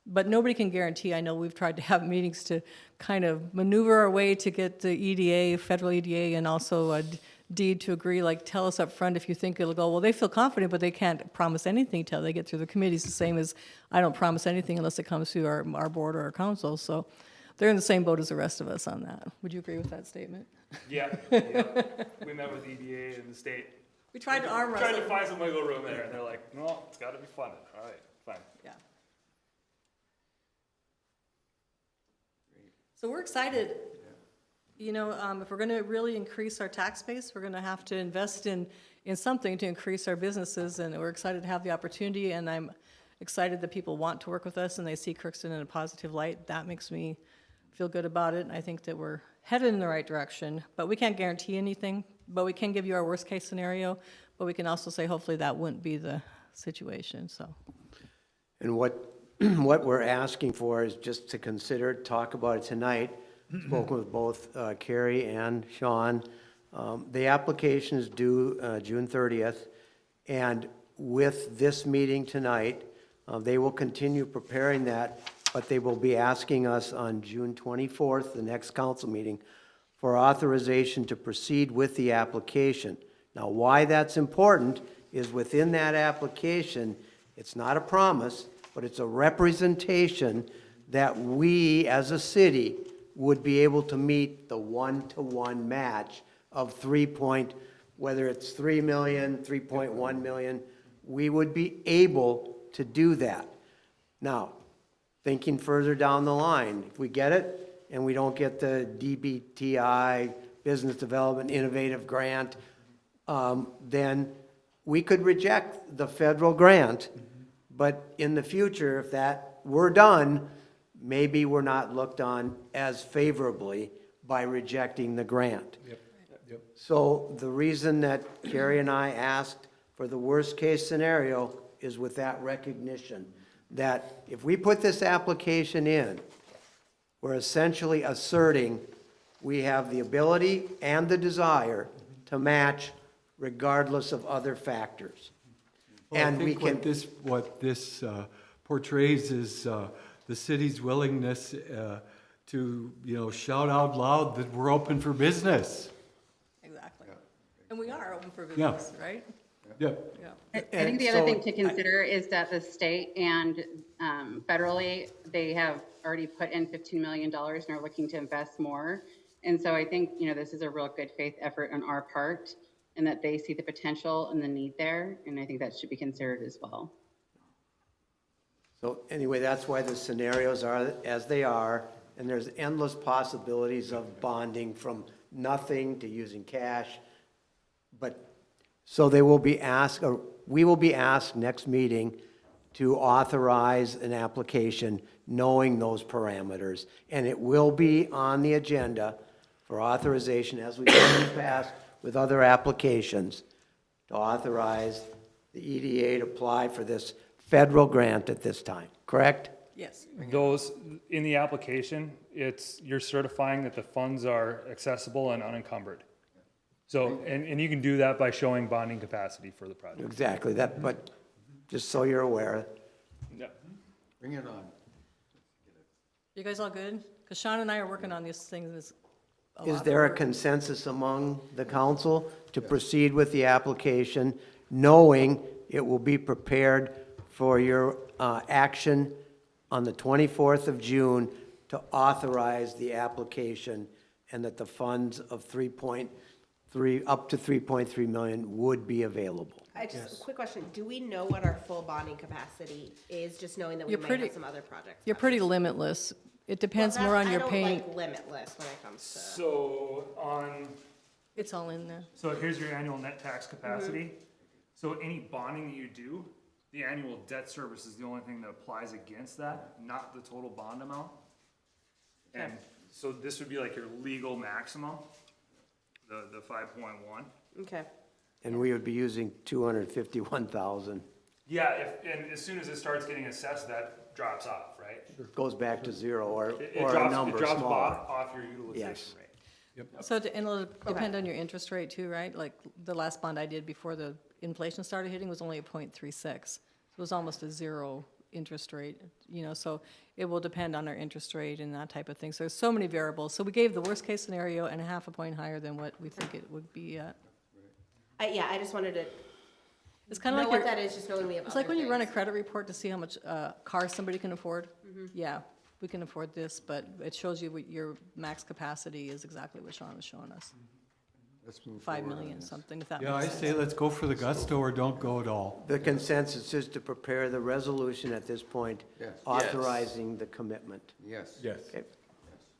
[SPEAKER 18] but nobody can guarantee. I know we've tried to have meetings to kind of maneuver our way to get the EDA, federal EDA, and also a deed to agree, like tell us up front if you think it'll go. Well, they feel confident, but they can't promise anything till they get through the committees, the same as I don't promise anything unless it comes through our board or our council. So they're in the same boat as the rest of us on that. Would you agree with that statement?
[SPEAKER 13] Yeah. We met with EDA and the state.
[SPEAKER 18] We tried to arm
[SPEAKER 13] Tried
[SPEAKER 18] wrestle.
[SPEAKER 13] to find some wiggle room there, and they're like, no, it's gotta be funded. All right, fine.
[SPEAKER 18] Yeah. So we're excited. You know, if we're going to really increase our tax base, we're going to have to invest in something to increase our businesses, and we're excited to have the opportunity, and I'm excited that people want to work with us and they see Crookston in a positive light. That makes me feel good about it, and I think that we're headed in the right direction, but we can't guarantee anything, but we can give you our worst-case scenario. but we can also say hopefully that wouldn't be the situation, so.
[SPEAKER 7] And what, what we're asking for is just to consider, talk about it tonight. Spoken with both Carrie and Sean. The application is due June 30th, and with this meeting tonight, they will continue preparing that, but they will be asking us on June 24th, the next council meeting, for authorization to proceed with the application. Now, why that's important is within that application, it's not a promise, but it's a representation that we as a city would be able to meet the one-to-one match of whether it's 3 million, 3.1 million, we would be able to do that. Now, thinking further down the line, if we get it and we don't get the DBTI, Business Development Innovative Grant, then we could reject the federal grant. But in the future, if that were done, maybe we're not looked on as favorably by rejecting the grant.
[SPEAKER 4] Yep.
[SPEAKER 7] So the reason that Carrie and I asked for the worst-case scenario is with that recognition, that if we put this application in, we're essentially asserting we have the ability and the desire to match regardless of other factors.
[SPEAKER 4] Well,
[SPEAKER 7] And
[SPEAKER 4] I
[SPEAKER 7] we
[SPEAKER 4] think
[SPEAKER 7] can,
[SPEAKER 4] what this portrays is the city's willingness to, shout out loud that we're open for business.
[SPEAKER 18] Exactly. And we are open for
[SPEAKER 4] Yeah.
[SPEAKER 18] business, right?
[SPEAKER 4] Yeah.
[SPEAKER 18] Yeah.
[SPEAKER 8] I think the other thing to consider is that the state and federally, they have already put in $15 million and are looking to invest more. And so I think, this is a real good faith effort on our part and that they see the potential and the need there. And I think that should be considered as well.
[SPEAKER 7] so anyway, that's why the scenarios are as they are, and there's endless possibilities of bonding from nothing to using cash. But, so they will be asked, or we will be asked next meeting to authorize an application knowing those parameters. And it will be on the agenda for authorization, as we've done in the past with other applications, to authorize the EDA to apply for this federal grant at this time, correct?
[SPEAKER 18] Yes.
[SPEAKER 11] Those, in the application, you're certifying that the funds are accessible and unencumbered. So, and you can do that by showing bonding capacity for the project.
[SPEAKER 7] Exactly, that, but just so you're aware.
[SPEAKER 11] Yeah.
[SPEAKER 12] Bring it on.
[SPEAKER 18] You guys all good? Because Sean and I are working on these things.
[SPEAKER 7] Is there a consensus among the council to proceed with the application, knowing it will be prepared for your action on the 24th of June to authorize the application, and that the funds of up to 3.3 million would be available?
[SPEAKER 2] Just a quick question. Do we know what our full bonding capacity is, just knowing that we
[SPEAKER 18] You're
[SPEAKER 2] may
[SPEAKER 18] pretty-
[SPEAKER 2] have some other projects?
[SPEAKER 18] You're pretty limitless. It depends more on your paying.
[SPEAKER 2] I don't like limitless when it comes to.
[SPEAKER 11] So
[SPEAKER 18] It's all in there.
[SPEAKER 11] So here's your annual net tax capacity. So any bonding that you do, the annual debt service is the only thing that applies against that, not the total bond amount. And so this would be like your legal maximum, the 5.1.
[SPEAKER 2] Okay.
[SPEAKER 7] And we would be using 251,000.
[SPEAKER 11] Yeah, and as soon as it starts getting assessed, that drops off, right?
[SPEAKER 7] Goes back to zero or
[SPEAKER 11] It
[SPEAKER 7] a
[SPEAKER 11] drops,
[SPEAKER 7] number
[SPEAKER 11] it drops
[SPEAKER 7] smaller.
[SPEAKER 11] off your utilization
[SPEAKER 7] Yes.
[SPEAKER 11] rate.
[SPEAKER 18] So, and it'll depend on your interest rate too, right? Like the last bond I did before the inflation started hitting was only a 0.36. It was almost a zero interest rate, so it will depend on our interest rate and that type of thing. So there's so many variables. So we gave the worst case scenario and a half a point higher than what we think it would be at.
[SPEAKER 2] Yeah, I just wanted to
[SPEAKER 18] It's kind
[SPEAKER 2] know
[SPEAKER 18] of like
[SPEAKER 2] what
[SPEAKER 18] your-
[SPEAKER 2] that is, just knowing we have
[SPEAKER 18] It's like
[SPEAKER 2] other
[SPEAKER 18] when you run a
[SPEAKER 2] things.
[SPEAKER 18] credit report to see how much cars somebody can afford. Yeah, we can afford this, but it shows you what your max capacity is exactly what Sean was showing us.
[SPEAKER 12] Let's move
[SPEAKER 18] 5
[SPEAKER 12] forward on
[SPEAKER 18] million,
[SPEAKER 12] this.
[SPEAKER 18] something, if that
[SPEAKER 4] Yeah, I
[SPEAKER 18] makes sense.
[SPEAKER 4] say let's go for the gusto or don't go at all.
[SPEAKER 7] The consensus is to prepare the resolution at this point,
[SPEAKER 12] Yes.
[SPEAKER 7] authorizing the commitment.
[SPEAKER 12] Yes.
[SPEAKER 4] Yes.
[SPEAKER 7] Okay.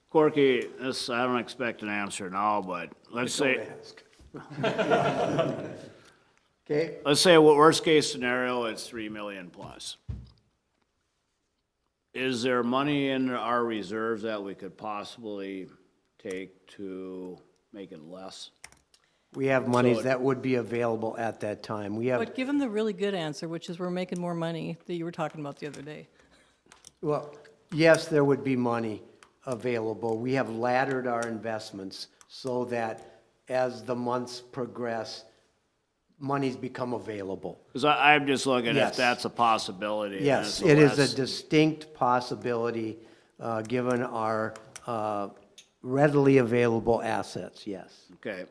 [SPEAKER 1] Corky, this, I don't expect an answer now, but let's say,
[SPEAKER 7] Don't ask. Okay,
[SPEAKER 1] let's say what worst case scenario, it's 3 million plus. Is there money in our reserves that we could possibly take to make it less?
[SPEAKER 7] We have monies that would be available at that time. We have,
[SPEAKER 18] But give them the really good answer, which is we're making more money that you were talking about the other day.
[SPEAKER 7] well, yes, there would be money available. We have laddered our investments so that as the months progress, monies become available.
[SPEAKER 1] Because I'm just looking
[SPEAKER 7] Yes.
[SPEAKER 1] if that's a possibility. then
[SPEAKER 7] Yes,
[SPEAKER 1] it's
[SPEAKER 7] it is
[SPEAKER 1] less-
[SPEAKER 7] a distinct possibility, given our readily available assets, yes.
[SPEAKER 1] Okay.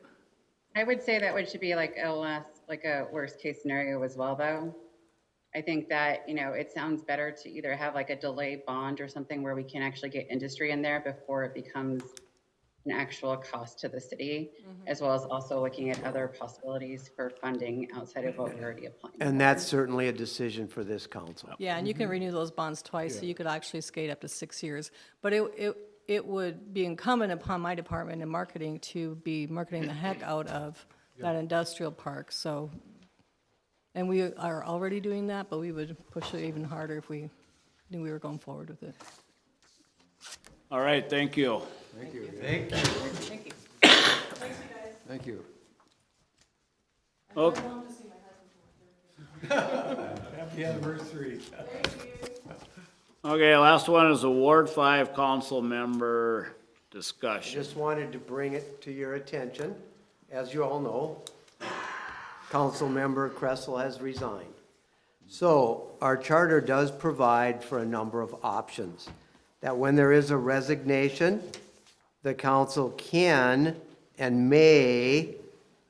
[SPEAKER 8] I would say that should be like a worst case scenario as well, though. I think that, it sounds better to either have like a delay bond or something where we can actually get industry in there before it becomes an actual cost to the city, as well as also looking at other possibilities for funding outside of what we're already applying.
[SPEAKER 7] And that's certainly a decision for this council.
[SPEAKER 18] Yeah, and you can renew those bonds twice, so you could actually skate up to 6 years. But it would be incumbent upon my department in marketing to be marketing the heck out of that industrial park, so. And we are already doing that, but we would push it even harder if we knew we were going forward with it.
[SPEAKER 1] All right, thank you.
[SPEAKER 12] Thank you.
[SPEAKER 7] Thank you.
[SPEAKER 18] Thank you.
[SPEAKER 12] Thank you.
[SPEAKER 1] Okay.
[SPEAKER 4] Happy anniversary.
[SPEAKER 1] Okay, last one is a Ward 5 council member discussion.
[SPEAKER 7] Just wanted to bring it to your attention. As you all know, Councilmember Kressel has resigned. So our charter does provide for a number of options. That when there is a resignation, the council can and may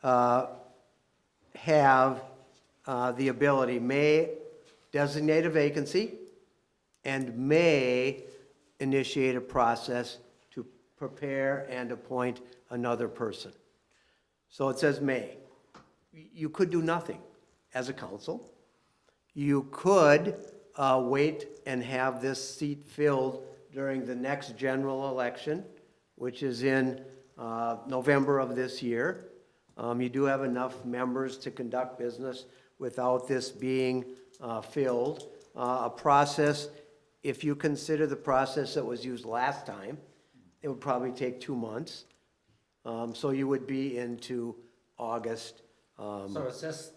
[SPEAKER 7] have the ability, may designate a vacancy and may initiate a process to prepare and appoint another person. So it says may. You could do nothing as a council. You could wait and have this seat filled during the next general election, which is in November of this year. You do have enough members to conduct business without this being filled. A process, if you consider the process that was used last time, it would probably take 2 months. So you would be into August.
[SPEAKER 9] So is this,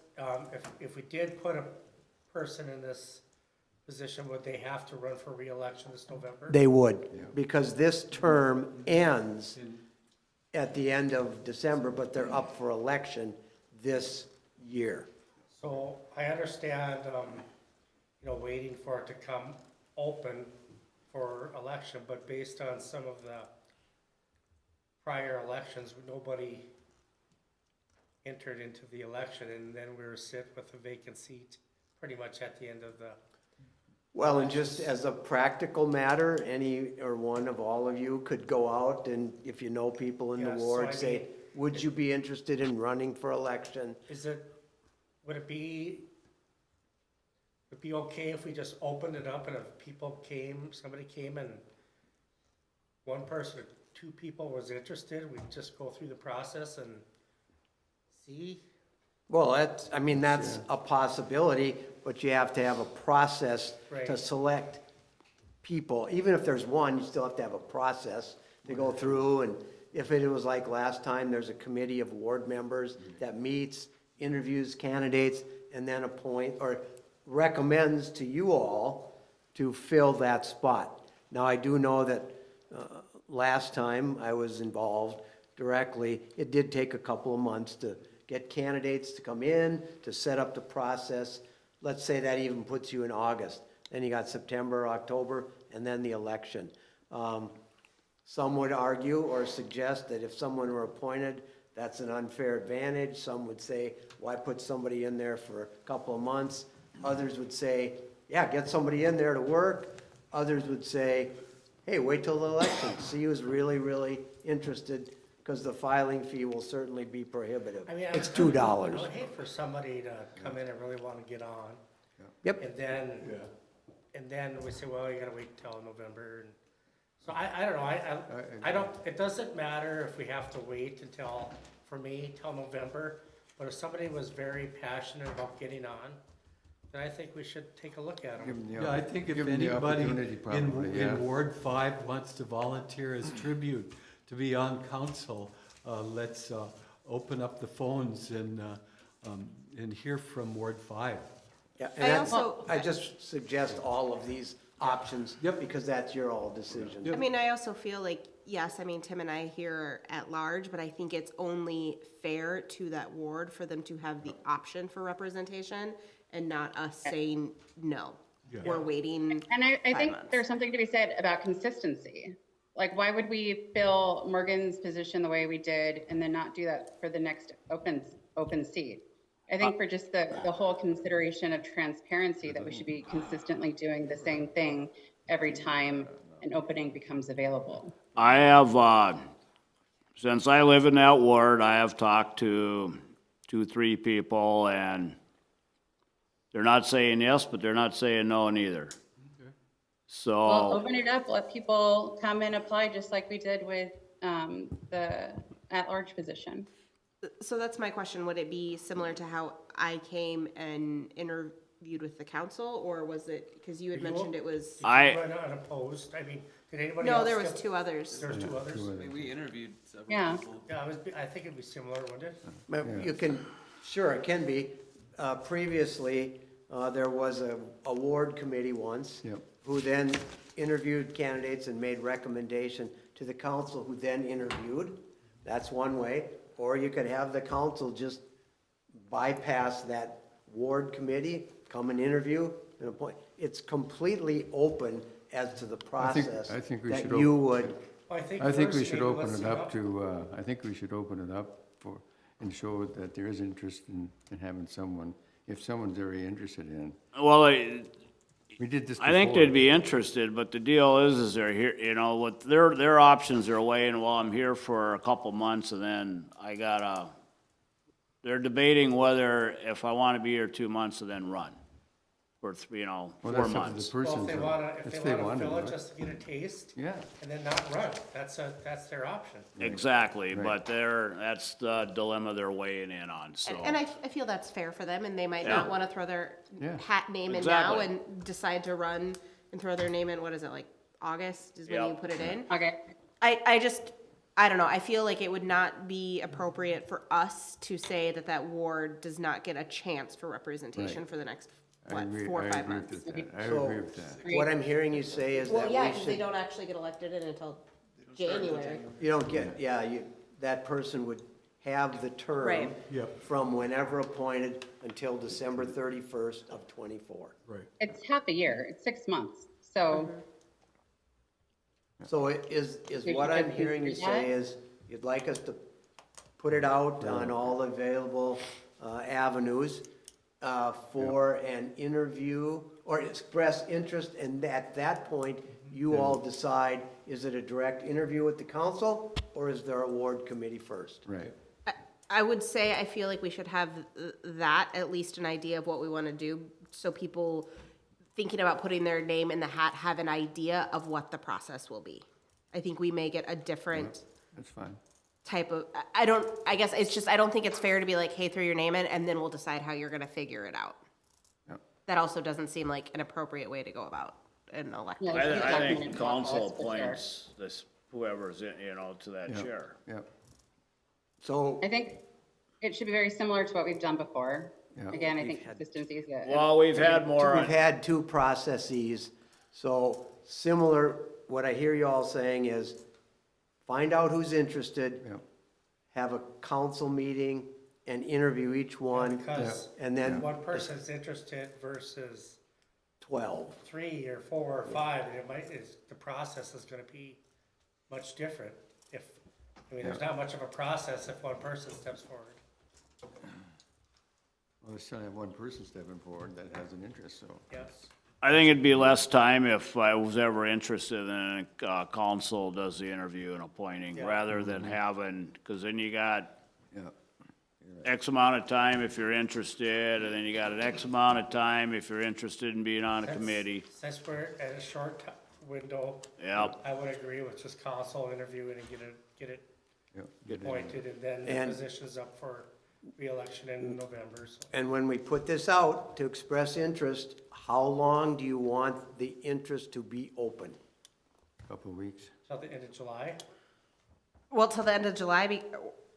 [SPEAKER 9] if we did put a person in this position, would they have to run for reelection this November?
[SPEAKER 7] They would, because this term ends at the end of December, but they're up for election this year.
[SPEAKER 9] So I understand, waiting for it to come open for election, but based on some of the prior elections, nobody entered into the election, and then we were sit with a vacant seat pretty much at the end of the.
[SPEAKER 7] Well, and just as a practical matter, any or one of all of you could go out and, if you know people in the
[SPEAKER 9] Yeah, so
[SPEAKER 7] ward,
[SPEAKER 9] I
[SPEAKER 7] say,
[SPEAKER 9] mean-
[SPEAKER 7] would you be interested in running for election?
[SPEAKER 9] Would it be okay if we just opened it up and if somebody came and one person or two people was interested, we'd just go through the process and see?
[SPEAKER 7] Well, that's a possibility, but you have to have a process to
[SPEAKER 9] Right.
[SPEAKER 7] select people. Even if there's one, you still have to have a process to go through, and if it was like last time, there's a committee of ward members that meets, interviews candidates, and then recommends to you all to fill that spot. Now, I do know that last time I was involved directly, it did take a couple of months to get candidates to come in, to set up the process. Let's say that even puts you in August. Then you got September, October, and then the election. Some would argue or suggest that if someone were appointed, that's an unfair advantage. Some would say, why put somebody in there for a couple of months? Others would say, yeah, get somebody in there to work. Others would say, hey, wait till the election, see who's really, really interested, because the filing fee will certainly be prohibitive.
[SPEAKER 9] I mean,
[SPEAKER 7] It's
[SPEAKER 9] I
[SPEAKER 7] $2.
[SPEAKER 9] would hate for somebody to come in and really want to get on.
[SPEAKER 7] Yep.
[SPEAKER 9] And then we say, well, you gotta wait till November. And so I don't know, I don't, it doesn't matter if we have to wait until, for me, till November. But if somebody was very passionate about getting on, then I think we should take a look at them.
[SPEAKER 4] Yeah, I think if
[SPEAKER 12] Give them the
[SPEAKER 4] anybody
[SPEAKER 12] opportunity probably, yeah.
[SPEAKER 4] in Ward 5 wants to volunteer as tribute to be on council, let's open up the phones and hear from Ward 5.
[SPEAKER 7] Yeah,
[SPEAKER 2] I
[SPEAKER 7] and that's,
[SPEAKER 2] also-
[SPEAKER 7] I just suggest all of these options, because that's your all decision.
[SPEAKER 2] I mean, I also feel like, yes, I mean, Tim and I here are at large, but I think it's only fair to that ward for them to have the option for representation and not us saying, no, we're waiting
[SPEAKER 8] And I
[SPEAKER 2] 5
[SPEAKER 8] think
[SPEAKER 2] months.
[SPEAKER 8] there's something to be said about consistency. Like, why would we fill Morgan's position the way we did and then not do that for the next open seat? I think for just the whole consideration of transparency, that we should be consistently doing the same thing every time an opening becomes available.
[SPEAKER 1] I have, since I live in that ward, I have talked to 3 people, and they're not saying yes, but they're not saying no neither.
[SPEAKER 8] Well,
[SPEAKER 1] So,
[SPEAKER 8] open it up, let people come and apply, just like we did with the at-large position.
[SPEAKER 2] So that's my question. Would it be similar to how I came and interviewed with the council, or was it, because you had mentioned it was?
[SPEAKER 1] I-
[SPEAKER 9] Run unopposed, I mean, did anybody else?
[SPEAKER 2] No, there was
[SPEAKER 9] get-
[SPEAKER 2] 2 others.
[SPEAKER 9] There was 2 others?
[SPEAKER 17] I mean, we interviewed several
[SPEAKER 8] Yeah.
[SPEAKER 17] people.
[SPEAKER 9] Yeah, I think it'd be similar, wouldn't it?
[SPEAKER 7] But you can, sure, it can be. Previously, there was a award committee once, who then interviewed candidates and made recommendation to the council, who then interviewed. That's one way. Or you could have the council just bypass that ward committee, come and interview and appoint. It's completely open as to the process
[SPEAKER 12] I think we
[SPEAKER 7] that
[SPEAKER 12] should
[SPEAKER 7] you
[SPEAKER 12] op-
[SPEAKER 7] would.
[SPEAKER 9] Well, I think
[SPEAKER 12] I think
[SPEAKER 9] first
[SPEAKER 12] we should
[SPEAKER 9] maybe
[SPEAKER 12] open
[SPEAKER 9] let's
[SPEAKER 12] it
[SPEAKER 9] see
[SPEAKER 12] up
[SPEAKER 9] how-
[SPEAKER 12] to, I think we should open it up for, and show that there is interest in having someone, if someone's very interested in.
[SPEAKER 1] well,
[SPEAKER 12] We did this before.
[SPEAKER 1] I think they'd be interested, but the deal is they're here, you know, what their options are weighing, well, I'm here for a couple months and then they're debating whether if I want to be here 2 months and then run for, 4
[SPEAKER 12] Well, that's up to
[SPEAKER 1] months.
[SPEAKER 12] the person.
[SPEAKER 9] Well, if they
[SPEAKER 12] so
[SPEAKER 9] wanna,
[SPEAKER 12] if
[SPEAKER 9] fill
[SPEAKER 12] do
[SPEAKER 9] it just to get a taste.
[SPEAKER 12] Yeah.
[SPEAKER 9] And then not run, that's their option.
[SPEAKER 1] Exactly,
[SPEAKER 12] Right.
[SPEAKER 1] but that's the dilemma they're weighing in on, so.
[SPEAKER 2] And I feel that's fair for them, and they might
[SPEAKER 1] Yeah.
[SPEAKER 2] not want to throw their
[SPEAKER 12] Yeah.
[SPEAKER 2] name in now
[SPEAKER 1] Exactly.
[SPEAKER 2] and decide to run and throw their name in, what is it, like August is when
[SPEAKER 1] Yep.
[SPEAKER 2] you put it in?
[SPEAKER 8] Okay.
[SPEAKER 2] I don't know, I feel like it would not be appropriate for us to say that that ward does not get a chance for representation
[SPEAKER 12] Right.
[SPEAKER 2] for the next,
[SPEAKER 12] I agree-
[SPEAKER 2] 4 or
[SPEAKER 12] I
[SPEAKER 2] 5
[SPEAKER 12] agree
[SPEAKER 2] months?
[SPEAKER 12] with that. I
[SPEAKER 7] So,
[SPEAKER 12] agree with that.
[SPEAKER 7] what I'm hearing you say is that
[SPEAKER 2] Well, yeah,
[SPEAKER 7] we
[SPEAKER 2] because they
[SPEAKER 7] should,
[SPEAKER 2] don't actually get elected in until January.
[SPEAKER 7] you don't get, that person would have the term
[SPEAKER 2] Right.
[SPEAKER 4] Yep.
[SPEAKER 7] from whenever appointed until December 31st of '24.
[SPEAKER 4] Right.
[SPEAKER 8] It's half a year, it's 6 months, so.
[SPEAKER 7] So is
[SPEAKER 8] We
[SPEAKER 7] what
[SPEAKER 8] could
[SPEAKER 7] I'm hearing you
[SPEAKER 8] consider
[SPEAKER 7] say
[SPEAKER 8] that.
[SPEAKER 7] is, you'd like us to put it out on all available avenues for an interview, or express interest, and at that point, you all decide, is it a direct interview with the council, or is there a ward committee first?
[SPEAKER 12] Right.
[SPEAKER 2] I would say I feel like we should have that, at least an idea of what we want to do, so people thinking about putting their name in the hat have an idea of what the process will be. I think we may get a different
[SPEAKER 12] That's fine.
[SPEAKER 2] type of, I guess it's just, I don't think it's fair to be like, hey, throw your name in, and then we'll decide how you're gonna figure it out.
[SPEAKER 12] Yep.
[SPEAKER 2] That also doesn't seem like an appropriate way to go about an election.
[SPEAKER 8] Yeah,
[SPEAKER 1] I
[SPEAKER 8] it's
[SPEAKER 1] think
[SPEAKER 8] documented
[SPEAKER 1] council
[SPEAKER 8] process, for sure.
[SPEAKER 1] appoints whoever's in, to that
[SPEAKER 12] Yep.
[SPEAKER 1] chair.
[SPEAKER 12] Yep.
[SPEAKER 7] So,
[SPEAKER 8] I think it should be very similar to what we've done before.
[SPEAKER 12] Yeah.
[SPEAKER 8] Again, I think consistency is good.
[SPEAKER 1] Well, we've had more.
[SPEAKER 7] we've had 2 processes, so similar, what I hear you all saying is, find out who's interested,
[SPEAKER 12] Yep.
[SPEAKER 7] have a council meeting and interview each one,
[SPEAKER 9] Because
[SPEAKER 7] and then
[SPEAKER 9] one person's interested versus
[SPEAKER 7] 12.
[SPEAKER 9] 3 or 4 or 5, and the process is gonna be much different. There's not much of a process if one person steps forward.
[SPEAKER 12] Well, we still have one person stepping forward that has an interest, so.
[SPEAKER 9] Yes.
[SPEAKER 1] I think it'd be less time if I was ever interested in, council does the interview and appointing,
[SPEAKER 9] Yeah.
[SPEAKER 1] rather than having, because then you got
[SPEAKER 12] Yeah.
[SPEAKER 1] X amount of time if you're interested, and then you got an X amount of time if you're interested in being on a committee.
[SPEAKER 9] Since we're at a short window,
[SPEAKER 1] Yep.
[SPEAKER 9] I would agree with just council interviewing and get it
[SPEAKER 12] Yep.
[SPEAKER 9] appointed, and then the
[SPEAKER 7] And-
[SPEAKER 9] position's up for reelection in November, so.
[SPEAKER 7] And when we put this out to express interest, how long do you want the interest to be open?
[SPEAKER 12] Couple of weeks.
[SPEAKER 9] Till the end of July?
[SPEAKER 2] Well, till the end of July,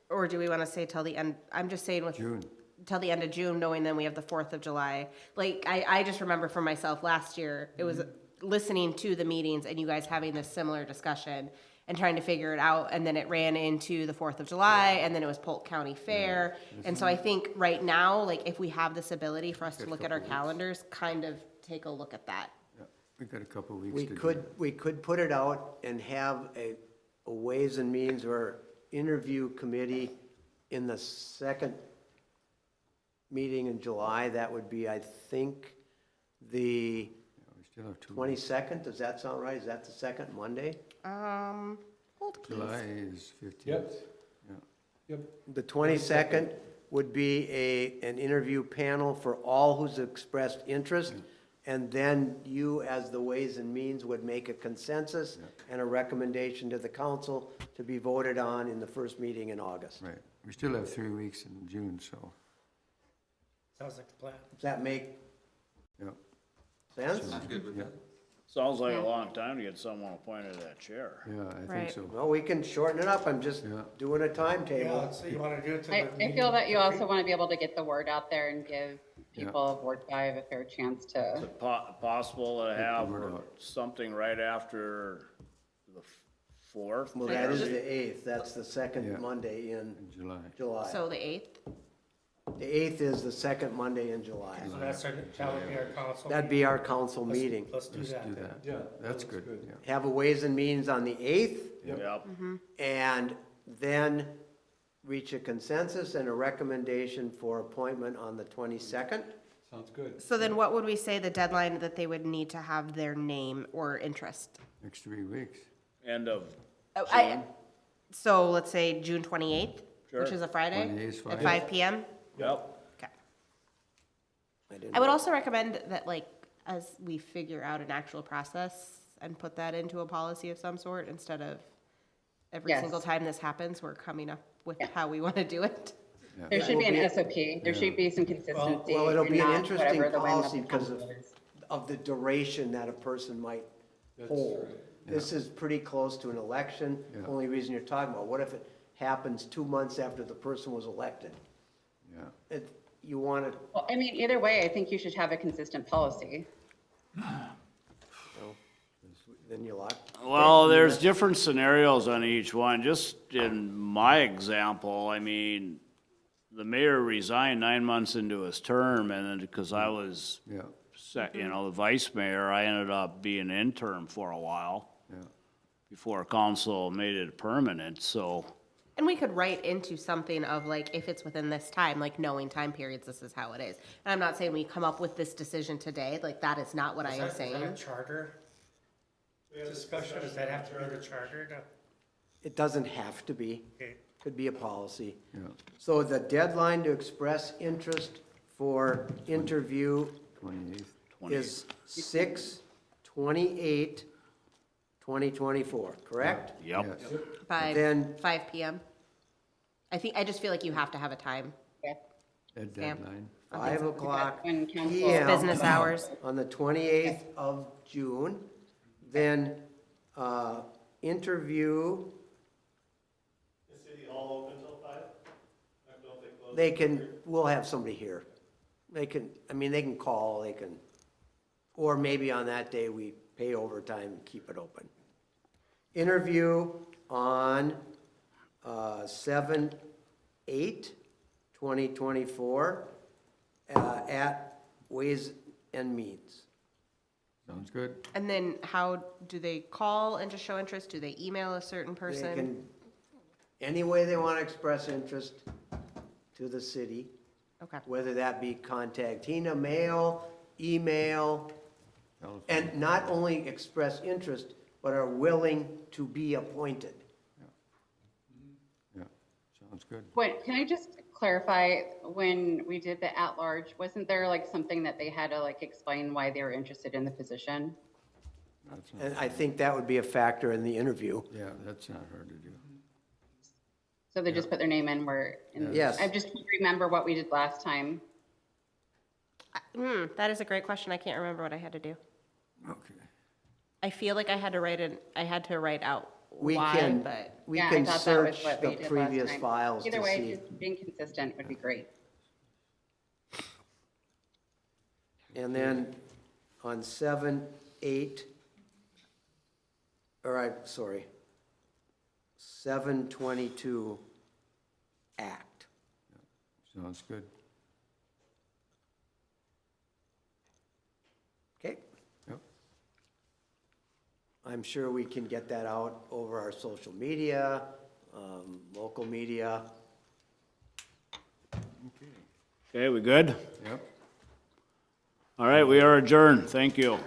[SPEAKER 2] or do we want to say till the end? I'm just saying with.
[SPEAKER 12] June.
[SPEAKER 2] Till the end of June, knowing then we have the 4th of July. Like, I just remember for myself last year, it was listening to the meetings and you guys having this similar discussion and trying to figure it out. And then it ran into the 4th of July and then it was Polk County Fair. And so I think right now, like, if we have this ability for us to look at our calendars, kind of take a look at that.
[SPEAKER 12] Yeah, we got a couple weeks
[SPEAKER 7] We
[SPEAKER 12] to do
[SPEAKER 7] could,
[SPEAKER 12] that.
[SPEAKER 7] we could put it out and have a Ways and Means or interview committee in the second meeting in July. That would be, I think, the
[SPEAKER 12] We still have 2 weeks.
[SPEAKER 7] 22nd. Does that sound right? Is that the second Monday?
[SPEAKER 2] Hold please.
[SPEAKER 12] July is 15th.
[SPEAKER 4] Yep.
[SPEAKER 12] Yeah.
[SPEAKER 4] Yep.
[SPEAKER 7] The 22nd would be an interview panel for all who's expressed interest. And then you, as the Ways and Means, would make a consensus and a recommendation to the council to be voted on in the first meeting in August.
[SPEAKER 12] Right. We still have 3 weeks in June, so,
[SPEAKER 9] Sounds like the plan.
[SPEAKER 7] Does that make
[SPEAKER 12] yeah.
[SPEAKER 7] sense?
[SPEAKER 17] I'm good with
[SPEAKER 12] Yeah.
[SPEAKER 17] that.
[SPEAKER 1] Sounds like a long time to get someone appointed to that chair.
[SPEAKER 12] Yeah, I think
[SPEAKER 2] Right.
[SPEAKER 12] so.
[SPEAKER 7] Well, we can shorten it up. I'm just
[SPEAKER 12] Yeah.
[SPEAKER 7] doing a
[SPEAKER 9] Yeah,
[SPEAKER 7] timetable.
[SPEAKER 9] so you want to do it to the
[SPEAKER 8] I
[SPEAKER 9] meeting?
[SPEAKER 8] feel that you also want to be able to get the word out there and give
[SPEAKER 12] Yeah.
[SPEAKER 8] people of Ward 5 a fair chance
[SPEAKER 1] Is
[SPEAKER 8] to.
[SPEAKER 1] it possible to have
[SPEAKER 12] word out.
[SPEAKER 1] something right after the 4th?
[SPEAKER 7] Well, that is the 8th. That's the
[SPEAKER 12] Yeah.
[SPEAKER 7] second Monday in
[SPEAKER 12] In July.
[SPEAKER 7] July.
[SPEAKER 2] So the 8th?
[SPEAKER 7] The 8th is the second Monday in July.
[SPEAKER 9] So that would be our council.
[SPEAKER 7] That'd be our council meeting.
[SPEAKER 9] Let's do
[SPEAKER 12] Let's
[SPEAKER 9] that
[SPEAKER 12] do
[SPEAKER 9] then.
[SPEAKER 12] that.
[SPEAKER 4] Yeah,
[SPEAKER 12] That's
[SPEAKER 4] that
[SPEAKER 12] good,
[SPEAKER 4] looks
[SPEAKER 12] yeah.
[SPEAKER 7] Have a Ways and Means on the 8th,
[SPEAKER 1] Yep.
[SPEAKER 7] and then reach a consensus and a recommendation for appointment on the 22nd.
[SPEAKER 4] Sounds good.
[SPEAKER 2] So then what would we say the deadline that they would need to have their name or interest?
[SPEAKER 12] Next 3 weeks.
[SPEAKER 1] End of
[SPEAKER 2] So let's say June 28th, which
[SPEAKER 1] Sure.
[SPEAKER 2] is a Friday,
[SPEAKER 12] 28th is
[SPEAKER 2] at
[SPEAKER 12] fine.
[SPEAKER 2] 5 PM?
[SPEAKER 1] Yep.
[SPEAKER 2] Okay.
[SPEAKER 7] I didn't
[SPEAKER 2] I would
[SPEAKER 7] know.
[SPEAKER 2] also recommend that, like, as we figure out an actual process and put that into a policy of some sort, instead of every
[SPEAKER 8] Yes.
[SPEAKER 2] single time this happens, we're coming up with how we want to do it.
[SPEAKER 12] Yeah.
[SPEAKER 8] There should be an SOP. There should be some consistency.
[SPEAKER 7] Well, it'll
[SPEAKER 8] and
[SPEAKER 7] be an
[SPEAKER 8] not
[SPEAKER 7] interesting
[SPEAKER 8] whatever the whim of
[SPEAKER 7] policy
[SPEAKER 8] the
[SPEAKER 7] because
[SPEAKER 8] council is.
[SPEAKER 7] of the duration that a person might hold. This is pretty close to an election.
[SPEAKER 12] Yeah.
[SPEAKER 7] Only reason you're talking about, what if it happens 2 months after the person was elected?
[SPEAKER 12] Yeah.
[SPEAKER 7] You want to,
[SPEAKER 8] Well, I mean, either way, I think you should have a consistent policy.
[SPEAKER 7] then you lock.
[SPEAKER 1] Well, there's different scenarios on each one. Just in my example, I mean, the mayor resigned 9 months into his term, and then because I was,
[SPEAKER 12] Yeah,
[SPEAKER 1] the vice mayor, I ended up being interim for a while
[SPEAKER 12] yeah.
[SPEAKER 1] before council made it permanent, so.
[SPEAKER 2] And we could write into something of like, if it's within this time, like knowing time periods, this is how it is. And I'm not saying we come up with this decision today, like that is not what I am
[SPEAKER 9] Is that a
[SPEAKER 2] saying.
[SPEAKER 9] charter discussion? Does that have to be the charter?
[SPEAKER 7] It doesn't have to be.
[SPEAKER 9] Okay.
[SPEAKER 7] Could be a policy.
[SPEAKER 12] Yeah.
[SPEAKER 7] So the deadline to express interest for interview
[SPEAKER 12] 28th.
[SPEAKER 7] is 6/28/2024, correct?
[SPEAKER 1] Yep.
[SPEAKER 12] Yes.
[SPEAKER 2] By
[SPEAKER 7] Then-
[SPEAKER 2] 5 PM. I just feel like you have to have a time.
[SPEAKER 12] That
[SPEAKER 2] Sam.
[SPEAKER 12] deadline.
[SPEAKER 7] 5 o'clock
[SPEAKER 8] When council-
[SPEAKER 7] PM.
[SPEAKER 2] Business hours.
[SPEAKER 7] On the 28th of June. Then interview.
[SPEAKER 19] Is City Hall open till 5? Don't they close?
[SPEAKER 7] They can, we'll have somebody here. They can, they can call, they can, or maybe on that day, we pay overtime and keep it open. Interview on 7/8/2024 at Ways and Means.
[SPEAKER 12] Sounds good.
[SPEAKER 2] And then how, do they call and just show interest? Do they email a certain
[SPEAKER 7] They
[SPEAKER 2] person?
[SPEAKER 7] can, any way they want to express interest to the city,
[SPEAKER 2] Okay.
[SPEAKER 7] whether that be contact Tina, mail, email, and not only express interest, but are willing to be appointed.
[SPEAKER 12] Yeah, sounds good.
[SPEAKER 8] Wait, can I just clarify, when we did the at-large, wasn't there like something that they had to like explain why they were interested in the position?
[SPEAKER 12] That's not,
[SPEAKER 7] And I think that would be a factor in the interview.
[SPEAKER 12] yeah, that's not hard to do.
[SPEAKER 8] So they just put their name in where,
[SPEAKER 7] Yes.
[SPEAKER 8] I just remember what we did last time.
[SPEAKER 2] That is a great question. I can't remember what I had to do.
[SPEAKER 12] Okay.
[SPEAKER 2] I feel like I had to write out
[SPEAKER 7] We
[SPEAKER 8] why,
[SPEAKER 7] can-
[SPEAKER 8] but
[SPEAKER 7] we
[SPEAKER 8] yeah, I
[SPEAKER 7] can
[SPEAKER 8] thought that was
[SPEAKER 7] search
[SPEAKER 8] what
[SPEAKER 7] the
[SPEAKER 8] we did last
[SPEAKER 7] previous
[SPEAKER 8] time.
[SPEAKER 7] files
[SPEAKER 8] Either
[SPEAKER 7] to
[SPEAKER 8] way,
[SPEAKER 7] see.
[SPEAKER 8] just being consistent would be great.
[SPEAKER 7] And then on 7, 8, all right, sorry, 722 act.
[SPEAKER 12] Sounds good.
[SPEAKER 7] Okay?
[SPEAKER 12] Yep.
[SPEAKER 7] I'm sure we can get that out over our social media, local media.
[SPEAKER 1] Okay, we good?
[SPEAKER 12] Yep.
[SPEAKER 1] All right, we are adjourned. Thank you.